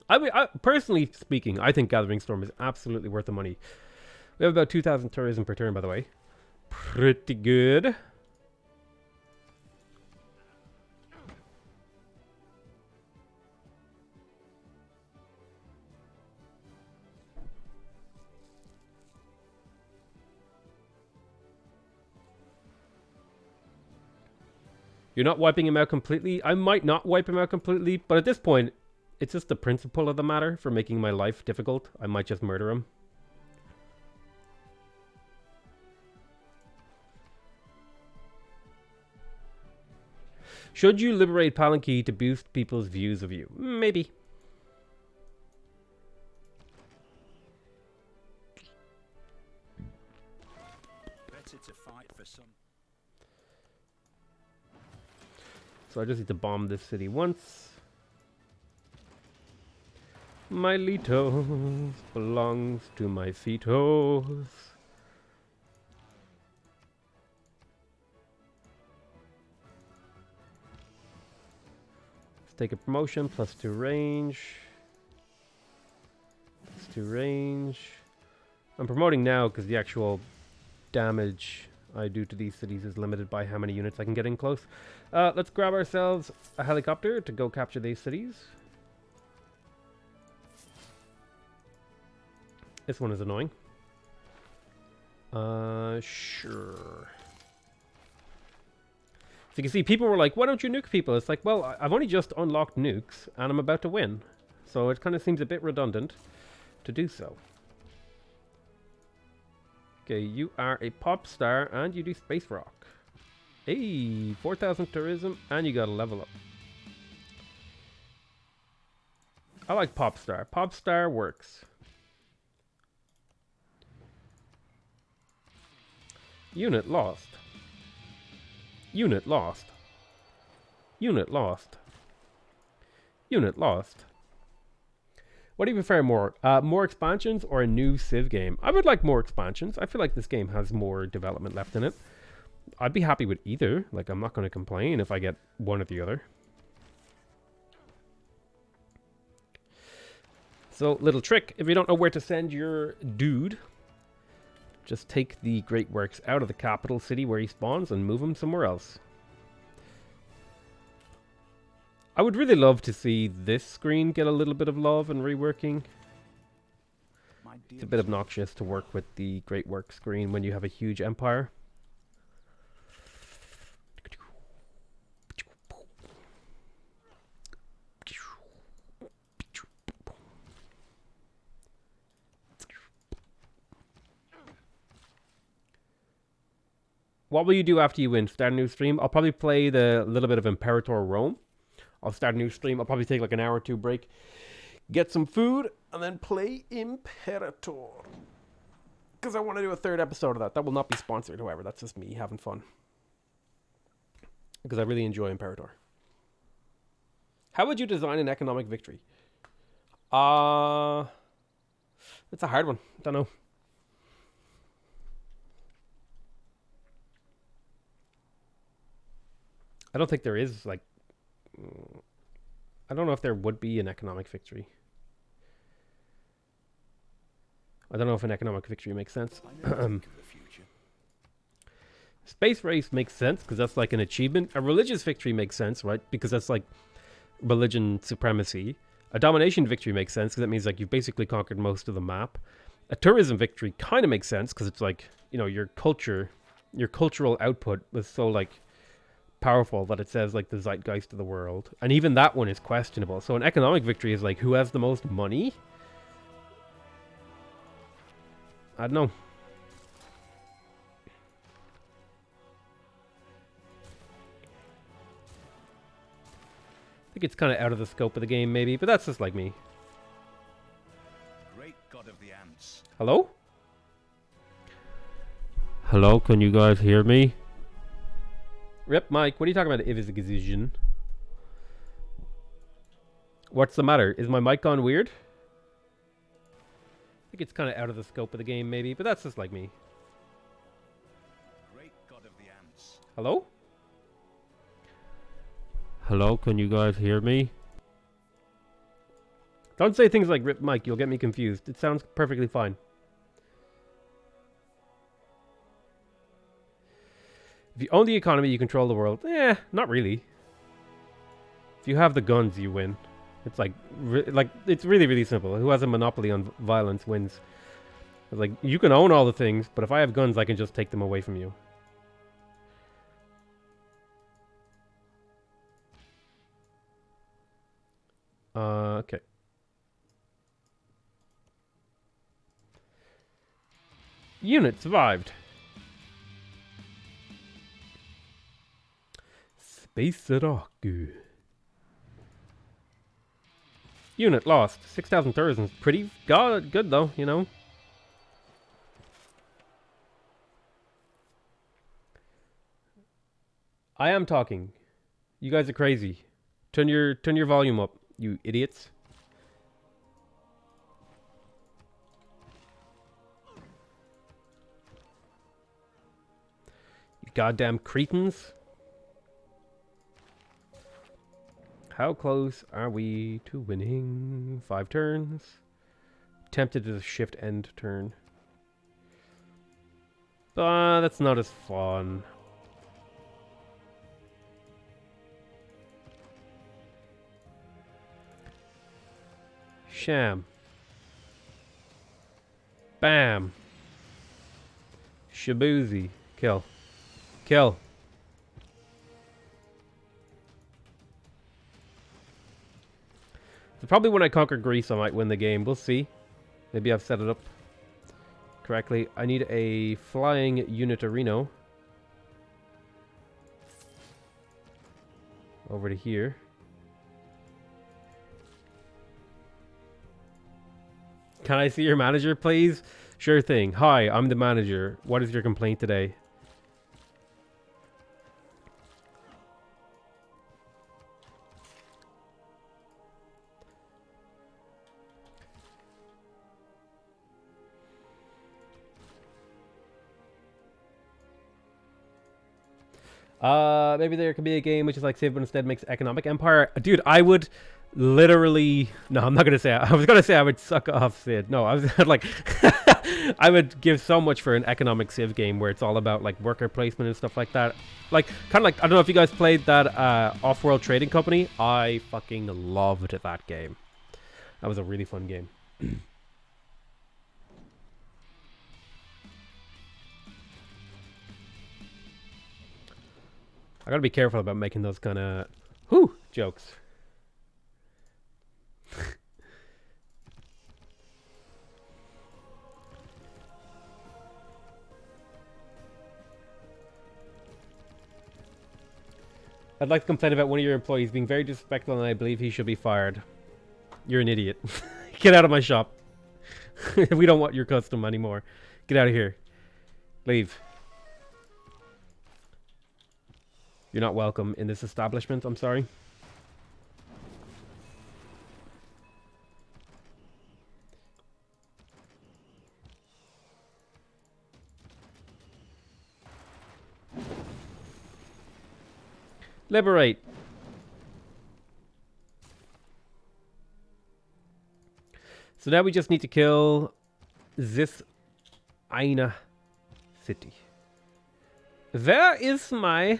I personally speaking, I think Gathering Storm is absolutely worth the money. We have about 2,000 tourism per turn, by the way. Pretty good. You're not wiping him out completely. I might not wipe him out completely, but at this point, it's just the principle of the matter for making my life difficult. I might just murder him. Should you liberate Palanquin to boost people's views of you? Maybe. Better to fight for some. So I just need to bomb this city once. Miletos belongs to my fetos. Let's take a promotion, +2 range. +2 range. I'm promoting now because the actual damage I do to these cities is limited by how many units I can get in close. Let's grab ourselves a helicopter to go capture these cities. This one is annoying. Sure. So you can see people were like, why don't you nuke people? It's like, well, I've only just unlocked nukes and I'm about to win. So it kind of seems a bit redundant to do so. Okay, you are a pop star and you do space rock. Hey, 4,000 tourism and you got a level up. I like pop star. Pop star works. Unit lost. Unit lost. Unit lost. Unit lost. What do you prefer more? More expansions or a new Civ game? I would like more expansions. I feel like this game has more development left in it. I'd be happy with either. Like, I'm not going to complain if I get one or the other. So, little trick. If you don't know where to send your dude, just take the Great Works out of the capital city where he spawns and move him somewhere else. I would really love to see this screen get a little bit of love and reworking. It's a bit obnoxious to work with the Great Works screen when you have a huge empire. What will you do after you win? Start a new stream? I'll probably play the little bit of Imperator Rome. I'll start a new stream. I'll probably take like an hour or two break, get some food, and then play Imperator. Because I want to do a third episode of that. That will not be sponsored, however. That's just me having fun. Because I really enjoy Imperator. How would you design an economic victory? It's a hard one. Don't know. I don't think there is, like... I don't know if there would be an economic victory. I don't know if an economic victory makes sense. Space race makes sense, because that's like an achievement. A religious victory makes sense, right? Because that's like religion supremacy. A domination victory makes sense, because that means like you've basically conquered most of the map. A tourism victory kind of makes sense, because it's like, you know, your culture, your cultural output was so like... powerful that it says like the zeitgeist of the world, and even that one is questionable. So an economic victory is like who has the most money. I don't know. I think it's kind of out of the scope of the game maybe, but that's just like me. Great god of the ants. Hello? Hello, can you guys hear me? Rip, Mike, what are you talking about? If it's a gazillion. What's the matter? Is my mic gone weird? I think it's kind of out of the scope of the game, maybe, but that's just like me. Great god of the ants. Hello? Hello, can you guys hear me? Don't say things like Rip, Mike, you'll get me confused. It sounds perfectly fine. If you own the economy, you control the world. Not really. If you have the guns, you win. It's like, it's really, really simple. Who has a monopoly on violence wins. It's like, you can own all the things, but if I have guns, I can just take them away from you. Okay. Unit survived. Space rock. Unit lost. 6,000 tourism. Pretty good though, you know. I am talking. You guys are crazy. Turn your volume up, you idiots. You goddamn cretins. How close are we to winning? 5 turns. Tempted to shift end turn. But that's not as fun. Sham. Bam. Shabuzi. Kill. Kill. So probably when I conquer Greece, I might win the game. We'll see. Maybe I've set it up correctly. I need a flying Unitarino. Over to here. Can I see your manager, please? Sure thing. Hi, I'm the manager. What is your complaint today? Maybe there could be a game which is like Civ, but instead makes economic empire. Dude, I would literally. No, I'm not gonna say. I was gonna say I would suck off Sid. No, I was like, I would give so much for an economic Civ game where it's all about like worker placement and stuff like that. Like, kind of like, I don't know if you guys played that Off-World Trading Company. I fucking loved that game. That was a really fun game. I gotta be careful about making those kind of jokes. I'd like to complain about one of your employees being very disrespectful, and I believe he should be fired. You're an idiot. Get out of my shop. We don't want your custom anymore. Get out of here. Leave. You're not welcome in this establishment, I'm sorry. Liberate. So now we just need to kill this eine city. Where is my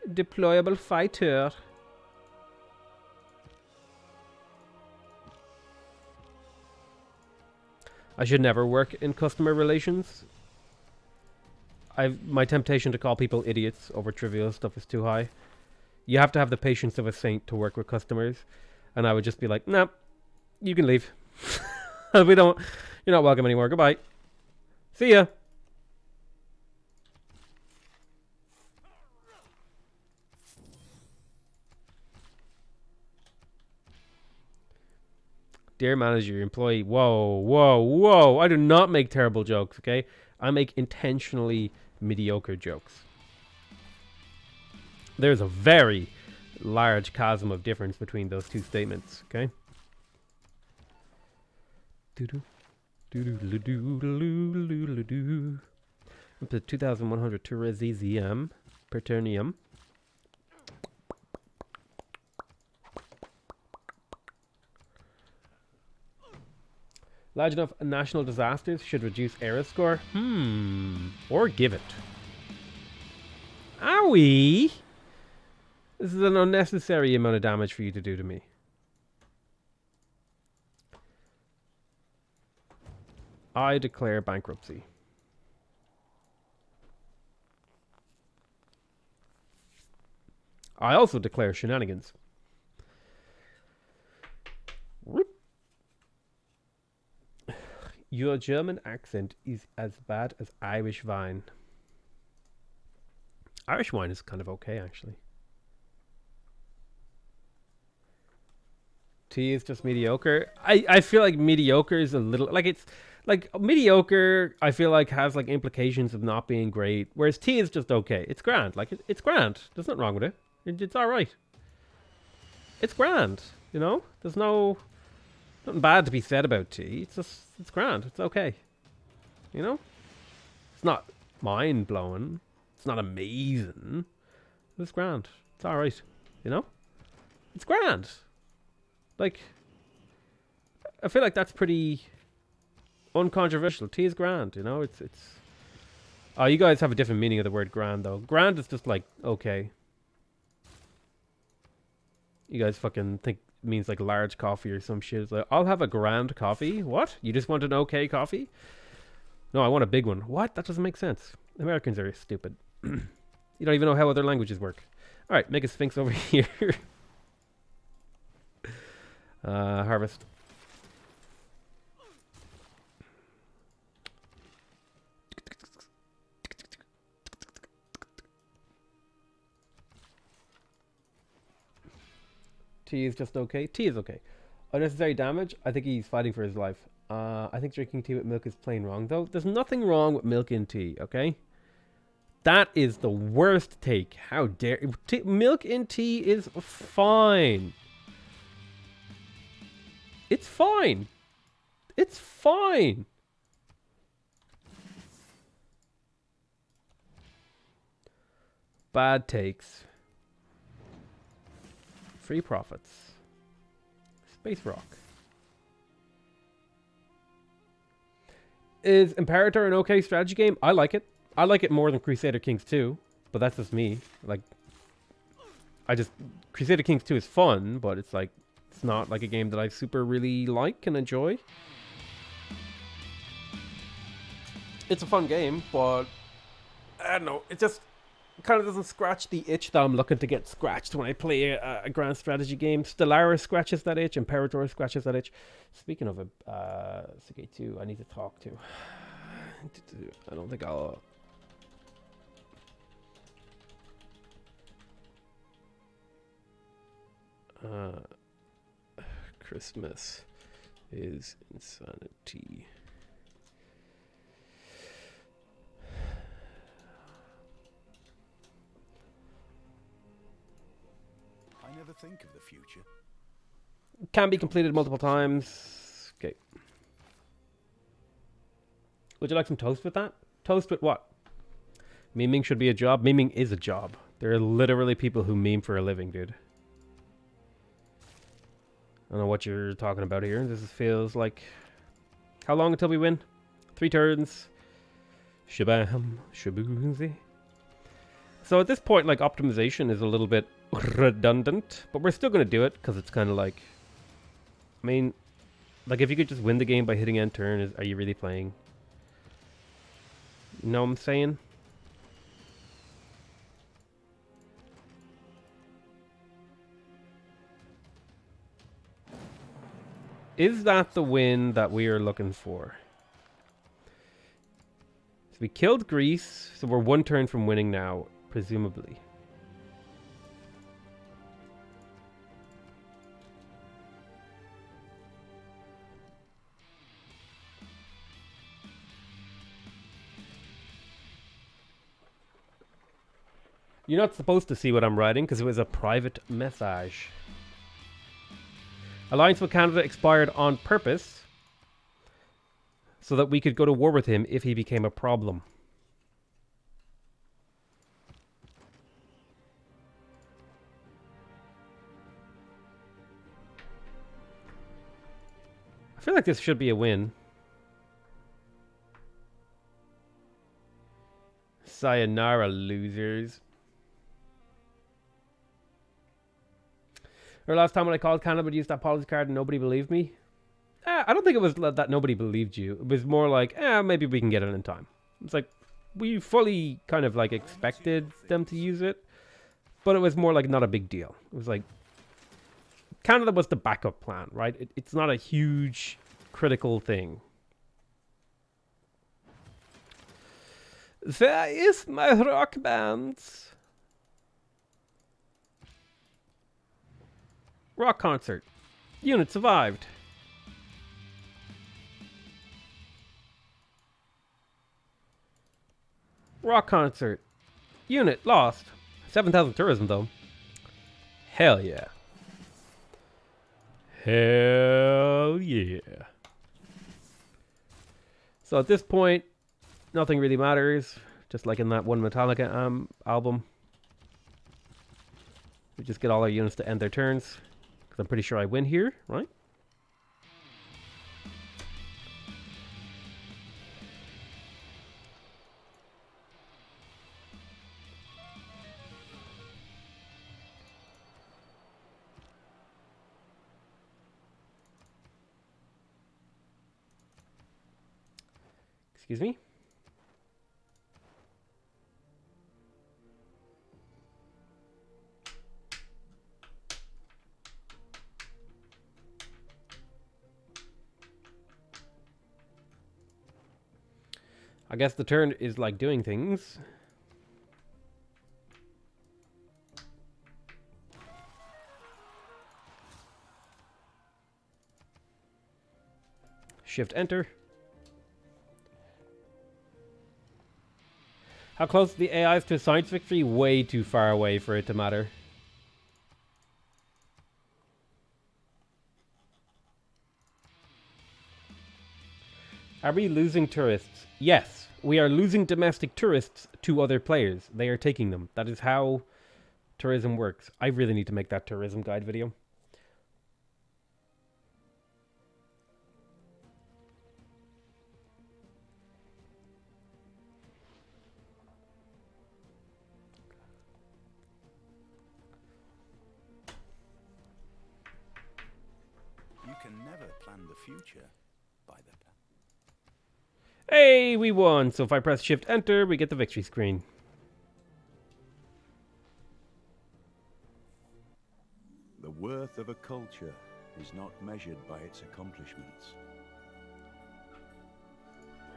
deployable fighter? I should never work in customer relations. My temptation to call people idiots over trivial stuff is too high. You have to have the patience of a saint to work with customers, and I would just be like, "Nah, you can leave. You're not welcome anymore. Goodbye. See ya." Dear manager, employee, whoa. I do not make terrible jokes, okay? I make intentionally mediocre jokes. There's a very large chasm of difference between those two statements, okay? Up to 2,100 Teresium, Perternium. Large enough national disasters should reduce era score. Or give it. Owie! This is an unnecessary amount of damage for you to do to me. I declare bankruptcy. I also declare shenanigans. Your German accent is as bad as Irish wine. Irish wine is kind of okay, actually. Tea is just mediocre. I feel like mediocre is a little... Like, it's... Like, mediocre, I feel like, has, like, implications of not being great. Whereas tea is just okay. It's grand. Like, it's grand. There's nothing wrong with it. It's alright. It's grand, you know? There's nothing bad to be said about tea. It's just... It's grand. It's okay. You know? It's not mind-blowing. It's not amazing. It's grand. It's alright. You know? It's grand. Like, I feel like that's pretty uncontroversial. Tea is grand, you know? It's oh, you guys have a different meaning of the word grand, though. Grand is just like, okay. You guys fucking think it means like large coffee or some shit. It's like, I'll have a grand coffee? What? You just want an okay coffee? No, I want a big one. What? That doesn't make sense. Americans are stupid. You don't even know how other languages work. Alright, make a sphinx over here. Harvest. Tea is just okay. Tea is okay. Unnecessary damage. I think he's fighting for his life. I think drinking tea with milk is plain wrong, though. There's nothing wrong with milk in tea, okay? That is the worst take. How dare... milk in tea is fine. It's fine. It's fine. Bad takes. Free profits. Space Rock. Is Imperator an okay strategy game? I like it. I like it more than Crusader Kings 2, but that's just me. Like, Crusader Kings 2 is fun, but it's like, it's not like a game that I super really like and enjoy. It's a fun game, but I don't know. It just kind of doesn't scratch the itch that I'm looking to get scratched when I play a grand strategy game. Stellaris scratches that itch. Imperator scratches that itch. Speaking of CK2, I need to talk to. I don't think I'll. Christmas is insanity. I never think of the future. Can be completed multiple times. Okay. Would you like some toast with that? Toast with what? Memeing should be a job. Memeing is a job. There are literally people who meme for a living, dude. I don't know what you're talking about here. This feels like... How long until we win? 3 turns. Shabam. Shaboozy. So at this point, like, optimization is a little bit redundant. But we're still going to do it, because it's kind of like... I mean, like, if you could just win the game by hitting end turn, are you really playing? You know what I'm saying? Is that the win that we are looking for? So we killed Greece, so we're 1 turn from winning now, presumably. You're not supposed to see what I'm writing because it was a private message. Alliance with Canada expired on purpose so that we could go to war with him if he became a problem. I feel like this should be a win. Sayonara, losers. Or last time when I called Canada but used that policy card and nobody believed me? I don't think it was that nobody believed you. It was more like, maybe we can get it in time. It's like, we fully kind of like expected them to use it. But it was more like not a big deal. It was like, Canada was the backup plan, right? It's not a huge critical thing. There is my rock band. Rock concert. Unit survived. Rock concert. Unit lost. 7,000 tourism though. Hell yeah. Hell yeah. So at this point, nothing really matters. Just like in that one Metallica album. We just get all our units to end their turns. Because I'm pretty sure I win here, right? Excuse me? I guess the turn is like doing things. Shift enter. How close are the AIs to a science victory? Way too far away for it to matter. Are we losing tourists? Yes. We are losing domestic tourists to other players. They are taking them. That is how tourism works. I really need to make that tourism guide video. You can never plan the future by the past. Hey, we won. So if I press Shift Enter, we get the victory screen. The worth of a culture is not measured by its accomplishments,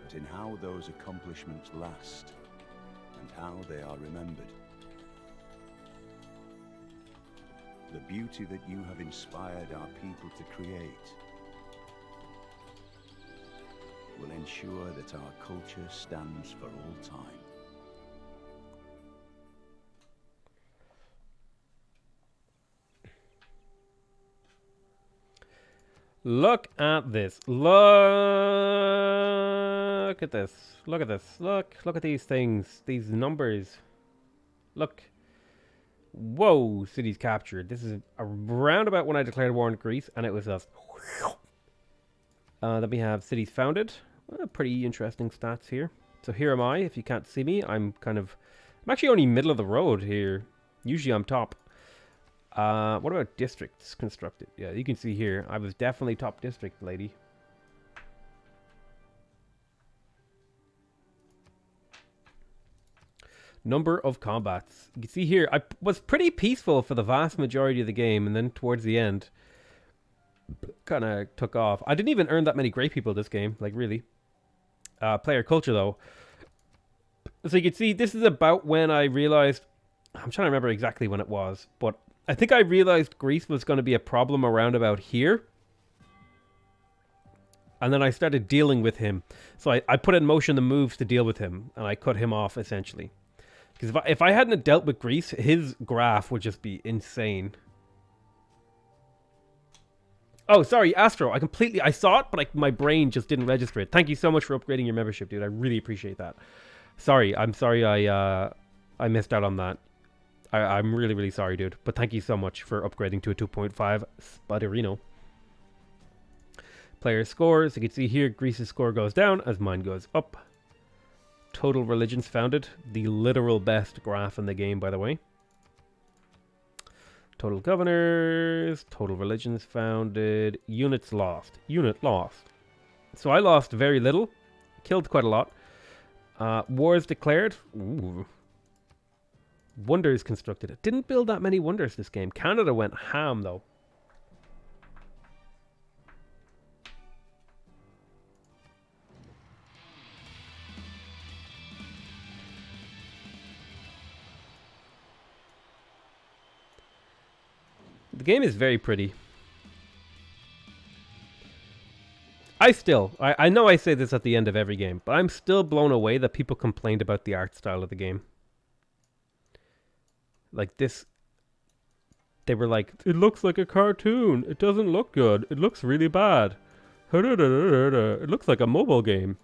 but in how those accomplishments last and how they are remembered. The beauty that you have inspired our people to create will ensure that our culture stands for all time. Look at this. Look at this. Look at this. Look at these things. These numbers. Look. Whoa, cities captured. This is around about when I declared war on Greece, and it was just... then we have cities founded. Pretty interesting stats here. So here am I. If you can't see me, I'm actually only middle of the road here. Usually I'm top. What about districts constructed? Yeah, you can see here. I was definitely top district, lady. Number of combats. You can see here, I was pretty peaceful for the vast majority of the game, and then towards the end, kind of took off. I didn't even earn that many great people this game, like really. Player culture, though. So you can see, this is about when I realized... I'm trying to remember exactly when it was, but I think I realized Greece was going to be a problem around about here. And then I started dealing with him. So I put in motion the moves to deal with him, and I cut him off, essentially. Because if I hadn't dealt with Greece, his graph would just be insane. Oh, sorry, Astro. I saw it, but my brain just didn't register it. Thank you so much for upgrading your membership, dude. I really appreciate that. I'm sorry I missed out on that. I'm really, really sorry, dude. But thank you so much for upgrading to a 2.5 Spadorino. Player scores. You can see here, Greece's score goes down as mine goes up. Total religions founded. The literal best graph in the game, by the way. Total governors. Total religions founded. Units lost. Unit lost. So I lost very little. Killed quite a lot. Wars declared. Ooh. Wonders constructed. Didn't build that many wonders this game. Canada went ham, though. The game is very pretty. I know I say this at the end of every game, but I'm still blown away that people complained about the art style of the game. Like this, they were like, it looks like a cartoon. It doesn't look good. It looks really bad. It looks like a mobile game.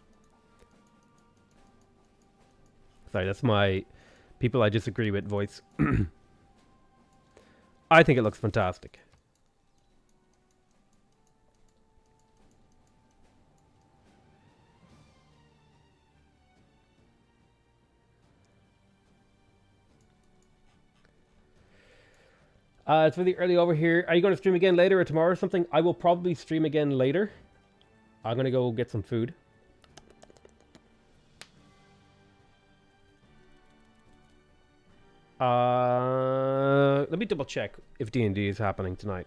Sorry, that's my people I disagree with voice. I think it looks fantastic. It's really early over here. Are you going to stream again later or tomorrow or something? I will probably stream again later. I'm going to go get some food. Let me double check if D&D is happening tonight.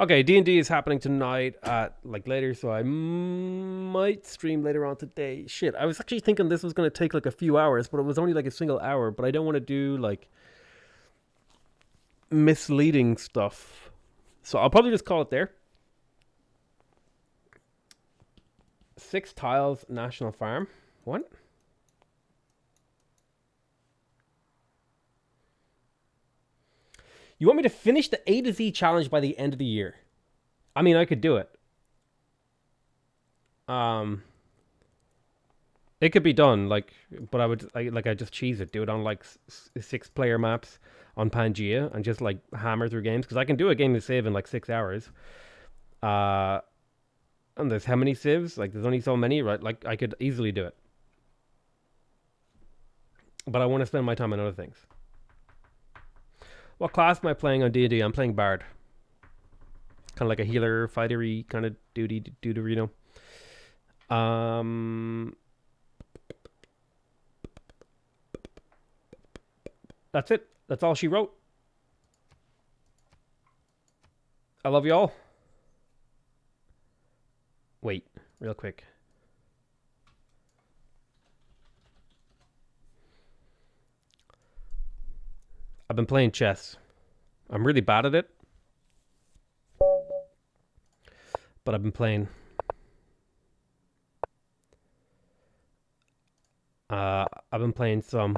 Okay, D&D is happening tonight at like later, so I might stream later on today. Shit, I was actually thinking this was going to take like a few hours, but it was only like a single hour. But I don't want to do like misleading stuff, so I'll probably just call it there. 6 Tiles National Farm. What? You want me to finish the A to Z challenge by the end of the year? I mean, I could do it. It could be done, like, but I just cheese it, do it on like 6-player maps on Pangea, and just like hammer through games, because I can do a game of Civ in like 6 hours. And there's how many Civs? Like, there's only so many, right? Like, I could easily do it, but I want to spend my time on other things. What class am I playing on D&D? I'm playing Bard. Kind of like a healer, fightery kind of duderino. That's it. That's all she wrote. I love y'all. Wait, real quick. I've been playing chess. I'm really bad at it, but I've been playing. I've been playing some.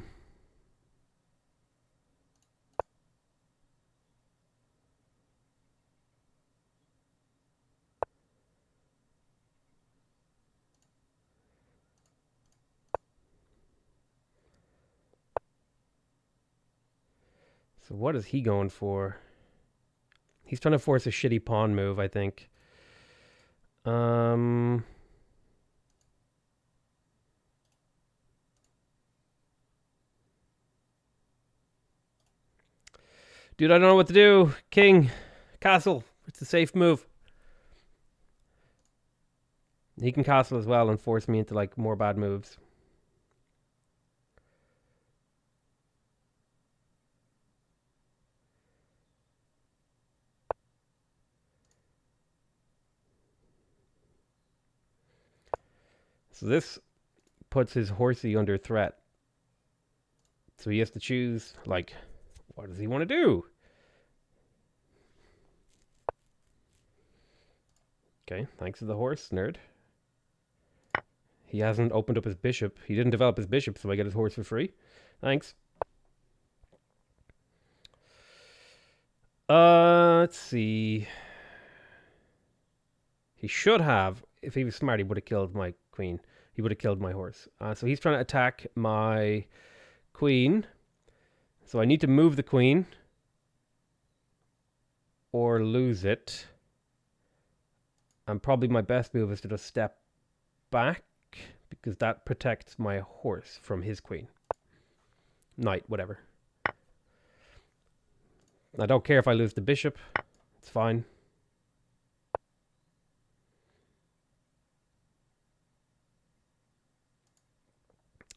So what is he going for? He's trying to force a shitty pawn move, I think. Dude, I don't know what to do. King, castle. It's a safe move. He can castle as well and force me into like more bad moves. So this puts his horsey under threat. So he has to choose, like, what does he want to do? Okay, thanks to the horse, nerd. He hasn't opened up his bishop. He didn't develop his bishop, so I get his horse for free. Thanks. Let's see. He should have, if he was smart, he would have killed my queen. He would have killed my horse. So he's trying to attack my queen. So I need to move the queen or lose it. And probably my best move is to just step back, because that protects my horse from his queen. Knight, whatever. I don't care if I lose the bishop. It's fine.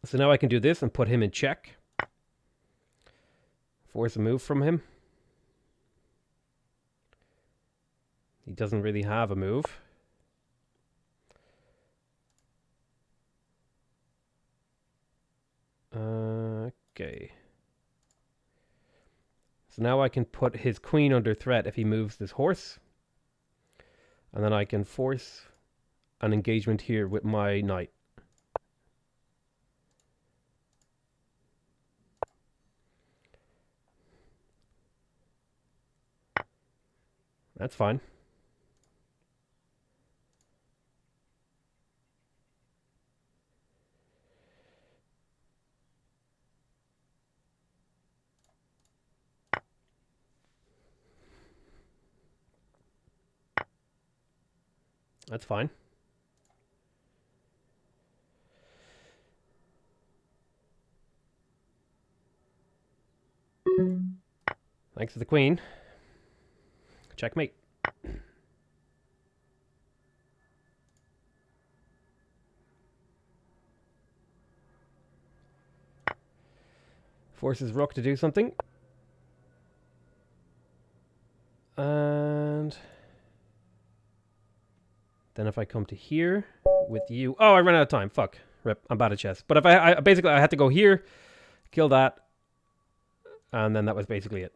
So now I can do this and put him in check. Force a move from him. He doesn't really have a move. Okay. So now I can put his queen under threat if he moves this horse. And then I can force an engagement here with my knight. That's fine. That's fine. Thanks to the queen. Checkmate. Forces rook to do something. And Then if I come to here with you... Oh, I ran out of time. Fuck. Rip. I'm bad at chess. But if I basically, I had to go here, kill that, and then that was basically it.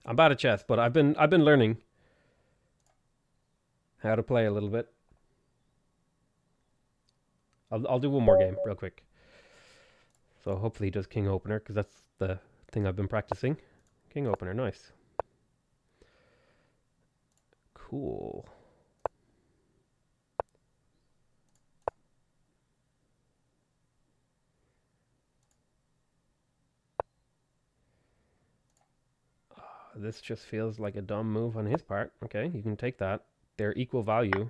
I'm bad at chess, but I've been learning how to play a little bit. I'll do one more game real quick. So hopefully he does king opener, because that's the thing I've been practicing. King opener, nice. Cool. This just feels like a dumb move on his part. Okay, you can take that. They're equal value.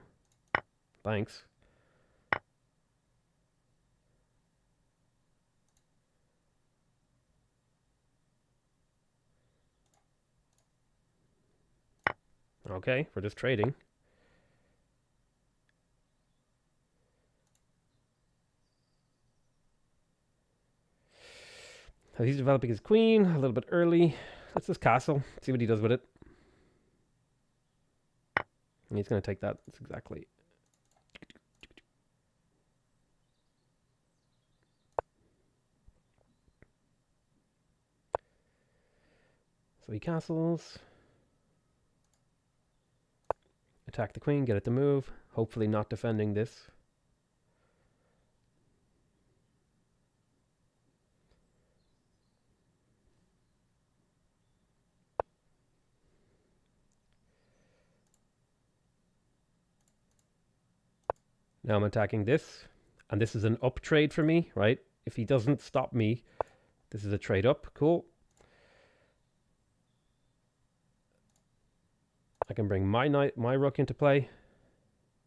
Thanks. Okay, we're just trading. So he's developing his queen a little bit early. Let's just castle, see what he does with it. And he's going to take that. That's exactly. So he castles. Attack the queen, get it to move. Hopefully not defending this. Now I'm attacking this, and this is an up trade for me, right? If he doesn't stop me, this is a trade up. Cool. I can bring my rook into play.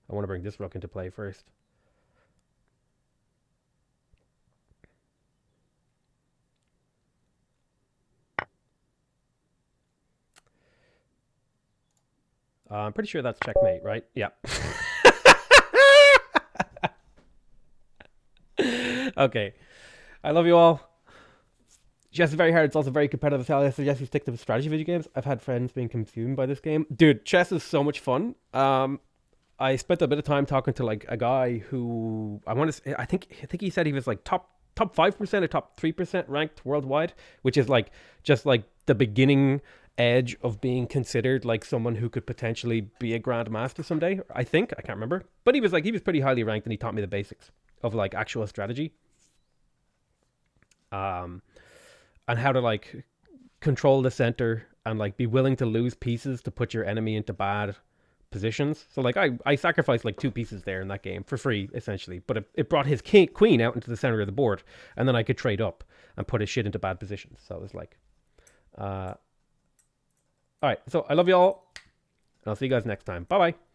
I want to bring this rook into play first. I'm pretty sure that's checkmate, right? Yeah. Okay. I love you all. Chess is very hard. It's also very competitive style. I suggest you stick to strategy video games. I've had friends being consumed by this game. Dude, chess is so much fun. I spent a bit of time talking to like a guy who I think he said he was like top 5% or top 3% ranked worldwide, which is like just like the beginning edge of being considered like someone who could potentially be a grandmaster someday. I think, I can't remember, but he was pretty highly ranked, and he taught me the basics of like actual strategy. And how to like control the center and like be willing to lose pieces to put your enemy into bad positions. So like I sacrificed like 2 pieces there in that game for free essentially, but it brought his queen out into the center of the board, and then I could trade up and put his shit into bad positions. So it was like all right, so I love you all, and I'll see you guys next time. Bye bye.